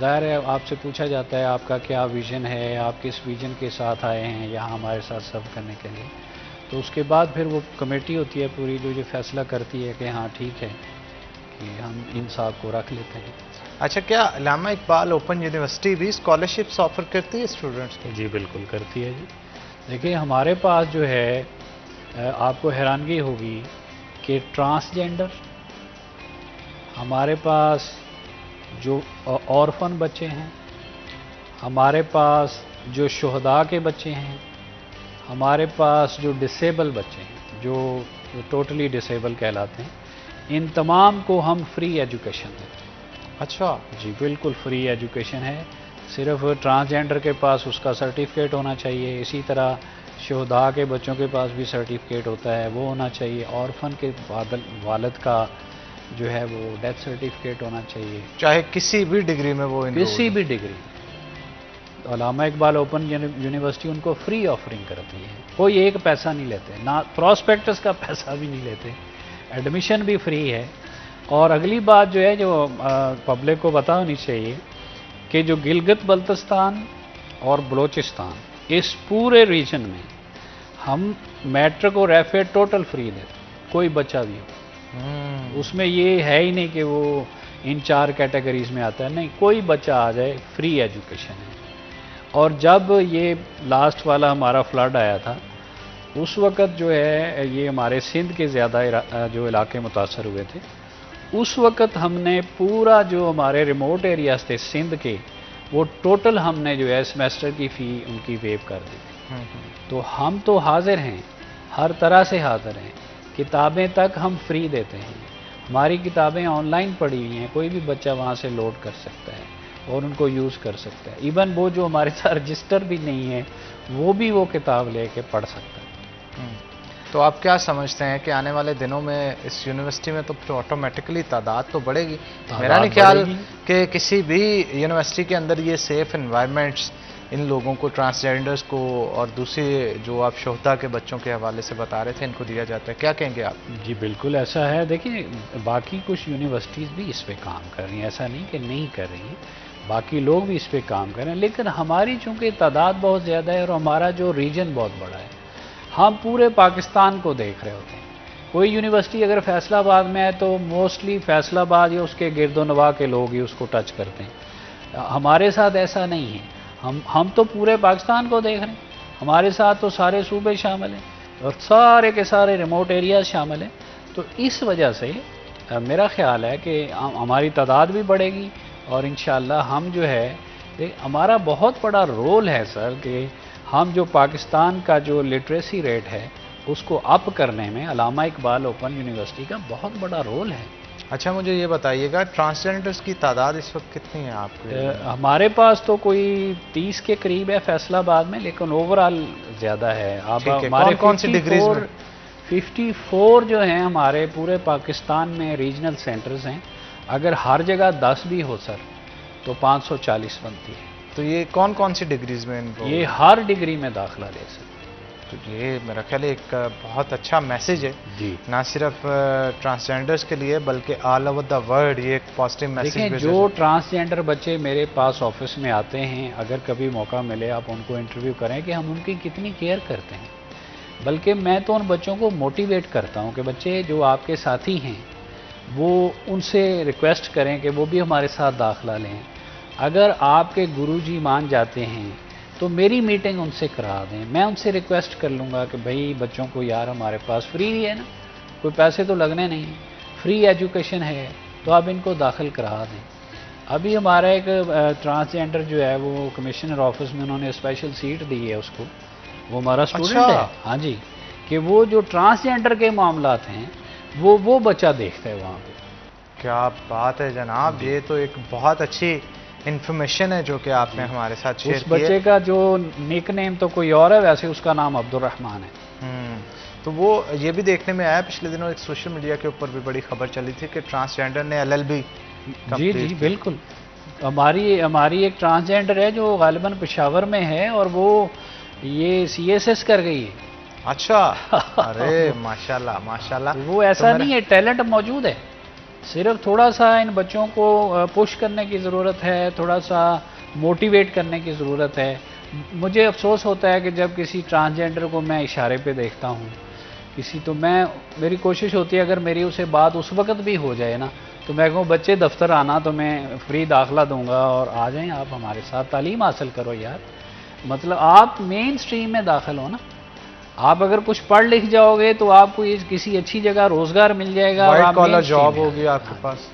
ज़ाहिर है आपसे पूछा जाता है आपका क्या विज़न है, आप किस विज़न के साथ आए हैं यहाँ हमारे साथ सर्व करने के लिए। तो उसके बाद फिर वो कमेटी होती है पूरी जो फैसला करती है कि हाँ ठीक है कि हम इन साहब को रख लेते हैं। अच्छा, क्या अल्लामा इकबाल ओपन यूनिवर्सिटी भी स्कॉलरशिप्स ऑफर करती है स्टूडेंट्स को? जी बिल्कुल करती है जी। देखिए हमारे पास जो है आपको हैरानगी होगी कि ट्रांसजेंडर, हमारे पास जो ऑर्फन बच्चे हैं, हमारे पास जो शुहदा के बच्चे हैं, हमारे पास जो डिसेबल बच्चे हैं, जो टोटली डिसेबल कहलाते हैं, इन तमाम को हम फ्री एजुकेशन देते हैं। अच्छा जी बिल्कुल फ्री एजुकेशन है। सिर्फ ट्रांसजेंडर के पास उसका सर्टिफिकेट होना चाहिए, इसी तरह शुहदा के बच्चों के पास भी सर्टिफिकेट होता है, वो होना चाहिए। ऑर्फन के वालिद का जो है वो डेथ सर्टिफिकेट होना चाहिए, चाहे किसी भी डिग्री में वो किसी भी डिग्री। तो अल्लामा इकबाल ओपन यूनिवर्सिटी उनको फ्री ऑफरिंग करती है, कोई एक पैसा नहीं लेते, ना प्रॉस्पेक्टस का पैसा भी नहीं लेते, एडमिशन भी फ्री है। और अगली बात जो है जो पब्लिक को पता होनी चाहिए कि जो गिलगित बल्तिस्तान और बलोचिस्तान, इस पूरे रीजन में हम मैट्रिक और एफए टोटल फ्री देते, कोई बच्चा भी हो। उसमें ये है ही नहीं कि वो इन 4 कैटेगरीज में आता है, नहीं, कोई बच्चा आ जाए फ्री एजुकेशन है। और जब ये लास्ट वाला हमारा फ्लड आया था उस वक़्त जो है ये हमारे सिंध के ज़्यादा जो इलाके मुतासर हुए थे, उस वक़्त हमने पूरा जो हमारे रिमोट एरियाज थे सिंध के, वो टोटल हमने जो है सेमेस्टर की फ़ी उनकी वेव कर दी। तो हम तो हाजिर हैं, हर तरह से हाजिर हैं, किताबें तक हम फ्री देते हैं, हमारी किताबें ऑनलाइन पड़ी हुई हैं, कोई भी बच्चा वहाँ से लोड कर सकता है और उनको यूज़ कर सकता है। इवन वो जो हमारे साथ रजिस्टर भी नहीं है वो भी वो किताब लेके पढ़ सकता है। तो आप क्या समझते हैं कि आने वाले दिनों में इस यूनिवर्सिटी में तो फिर ऑटोमेटिकली तादाद तो बढ़ेगी? मेरा नहीं ख्याल कि किसी भी यूनिवर्सिटी के अंदर ये सेफ एनवायरनमेंट्स इन लोगों को, ट्रांसजेंडर्स को और दूसरे जो आप शोहदा के बच्चों के हवाले से बता रहे थे, इनको दिया जाता है। क्या कहेंगे आप? जी बिल्कुल ऐसा है। देखिए बाकी कुछ यूनिवर्सिटीज़ भी इस पे काम कर रही हैं, ऐसा नहीं कि नहीं कर रही हैं, बाकी लोग भी इस पे काम कर रहे हैं, लेकिन हमारी चूँकि तादाद बहुत ज़्यादा है और हमारा जो रीजन बहुत बड़ा है, हम पूरे पाकिस्तान को देख रहे होते हैं। कोई यूनिवर्सिटी अगर फैसलाबाद में है तो मोस्टली फैसलाबाद या उसके गिरदोनवा के लोग ही उसको टच करते हैं। हमारे साथ ऐसा नहीं है, हम तो पूरे पाकिस्तान को देख रहे हैं, हमारे साथ तो सारे सूबे शामिल हैं और सारे के सारे रिमोट एरियाज शामिल हैं। तो इस वजह से मेरा ख्याल है कि हमारी तादाद भी बढ़ेगी और इंशाअल्लाह हम जो है, हमारा बहुत बड़ा रोल है सर कि हम जो पाकिस्तान का जो लिटरेसी रेट है उसको अप करने में अल्लामा इकबाल ओपन यूनिवर्सिटी का बहुत बड़ा रोल है। अच्छा मुझे ये बताइएगा, ट्रांसजेंडर्स की तादाद इस वक्त कितनी है आपके? हमारे पास तो कोई 30 के करीब है फैसलाबाद में, लेकिन ओवरऑल ज़्यादा है। आप हमारे कौन सी डिग्रीज में? 54 जो हैं हमारे पूरे पाकिस्तान में रीजनल सेंटर्स हैं। अगर हर जगह 10 भी हो सर तो 540 बनती है। तो ये कौन कौन सी डिग्रीज में इनको? ये हर डिग्री में दाखिला ले सकते। तो ये मेरा ख्याल एक बहुत अच्छा मैसेज है जी, ना सिर्फ ट्रांसजेंडर्स के लिए बल्कि ऑल ओवर द वर्ल्ड ये एक पॉजिटिव मैसेज। देखिए जो ट्रांसजेंडर बच्चे मेरे पास ऑफिस में आते हैं, अगर कभी मौका मिले आप उनको इंटरव्यू करें कि हम उनकी कितनी केयर करते हैं, बल्कि मैं तो उन बच्चों को मोटिवेट करता हूं कि बच्चे जो आपके साथी हैं वो उनसे रिक्वेस्ट करें कि वो भी हमारे साथ दाखिला लें। अगर आपके गुरुजी मान जाते हैं तो मेरी मीटिंग उनसे करा दें, मैं उनसे रिक्वेस्ट कर लूँगा कि भाई बच्चों को यार हमारे पास फ्री है ना, कोई पैसे तो लगने नहीं, फ्री एजुकेशन है, तो आप इनको दाखिल करा दें। अभी हमारा एक ट्रांसजेंडर जो है वो कमिश्नर ऑफिस में उन्होंने स्पेशल सीट दी है उसको, वो हमारा स्टूडेंट है। हाँ जी, कि वो जो ट्रांसजेंडर के मामलात हैं वो बच्चा देखता है वहाँ पे। क्या बात है जनाब, ये तो एक बहुत अच्छी इन्फॉर्मेशन है जो कि आपने हमारे साथ शेयर की है। उस बच्चे का जो निक नेम तो कोई और है, वैसे उसका नाम अब्दुर्रहमान है। तो वो ये भी देखने में आया पिछले दिनों एक सोशल मीडिया के ऊपर भी बड़ी खबर चली थी कि ट्रांसजेंडर ने LLB जी जी बिल्कुल। हमारी एक ट्रांसजेंडर है जो गालिबन पेशावर में है और वो ये CSS कर गई है। अच्छा अरे माशाल्लाह माशाल्लाह। वो ऐसा नहीं है, टैलेंट मौजूद है, सिर्फ थोड़ा सा इन बच्चों को पुश करने की ज़रूरत है, थोड़ा सा मोटिवेट करने की ज़रूरत है। मुझे अफसोस होता है कि जब किसी ट्रांसजेंडर को मैं इशारे पे देखता हूँ किसी, तो मेरी कोशिश होती है अगर मेरी उसे बात उस वक़्त भी हो जाए ना तो मैं कहूँ बच्चे दफ्तर आना तो मैं फ्री दाखिला दूंगा और आ जाएं आप हमारे साथ, तालीम हासिल करो यार। मतलब आप मेन स्ट्रीम में दाखिल हो ना, आप अगर कुछ पढ़ लिख जाओगे तो आपको किसी अच्छी जगह रोजगार मिल जाएगा, व्हाइट कॉलर जॉब होगी आपके पास।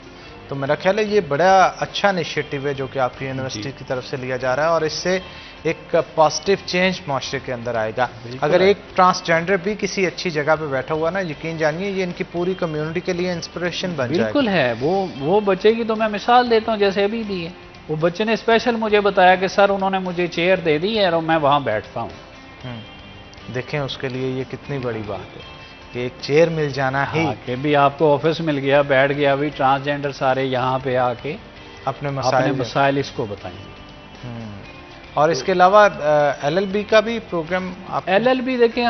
तो मेरा ख्याल है ये बड़ा अच्छा इनिशिएटिव है जो कि आपकी यूनिवर्सिटी की तरफ से लिया जा रहा है और इससे एक पॉजिटिव चेंज माशरे के अंदर आएगा। अगर एक ट्रांसजेंडर भी किसी अच्छी जगह पे बैठा हुआ ना, यकीन जानिए ये इनकी पूरी कम्युनिटी के लिए इंस्पिरेशन बन जाएगा। बिल्कुल है। वो बच्चे की तो मैं मिसाल देता हूँ, जैसे अभी दी है, वो बच्चे ने स्पेशल मुझे बताया कि सर उन्होंने मुझे चेयर दे दी है और मैं वहाँ बैठता हूँ। देखें उसके लिए ये कितनी बड़ी बात है कि एक चेयर मिल जाना ही। कि भी आपको ऑफिस मिल गया, बैठ गया, अभी ट्रांसजेंडर सारे यहाँ पे आके अपने मसाइल इसको बताएंगे। और इसके अलावा LLB का भी प्रोग्राम आप? LLB देखें,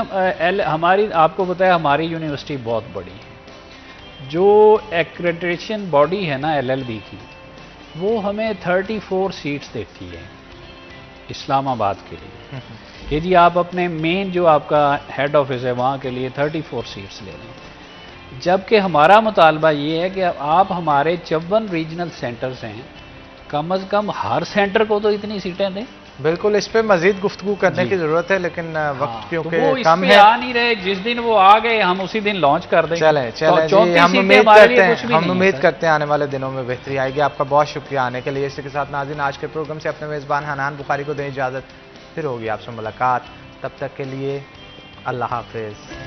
हमारी आपको बताया हमारी यूनिवर्सिटी बहुत बड़ी है, जो एक्रेडिटेशन बॉडी है ना LLB की, वो हमें 34 सीट्स देती है इस्लामाबाद के लिए कि जी आप अपने मेन जो आपका हेड ऑफिस है वहाँ के लिए 34 सीट्स ले लें। जबकि हमारा मुतालबा ये है कि आप हमारे 54 रीजनल सेंटर्स हैं, कम अज़ कम हर सेंटर को तो इतनी सीटें दें। बिल्कुल, इस पे मजीद गुफ्तगू करने की जरूरत है, लेकिन वक्त क्योंकि तो वो इस कम पे है। आ नहीं रहे, जिस दिन वो आ गए हम उसी दिन लॉन्च कर देंगे। चलें तो चलें जी, 34 हम सीटें उम्मीद हमारे करते लिए हैं, कुछ भी हम नहीं है उम्मीद सर। करते हैं आने वाले दिनों में बेहतरी आएगी। आपका बहुत शुक्रिया आने के लिए। इसी के साथ नाज़रीन आज के प्रोग्राम से अपने मेज़बान हनान बुखारी को दें इजाज़त, फिर होगी आपसे मुलाकात। तब तक के लिए अल्लाह हाफिज़।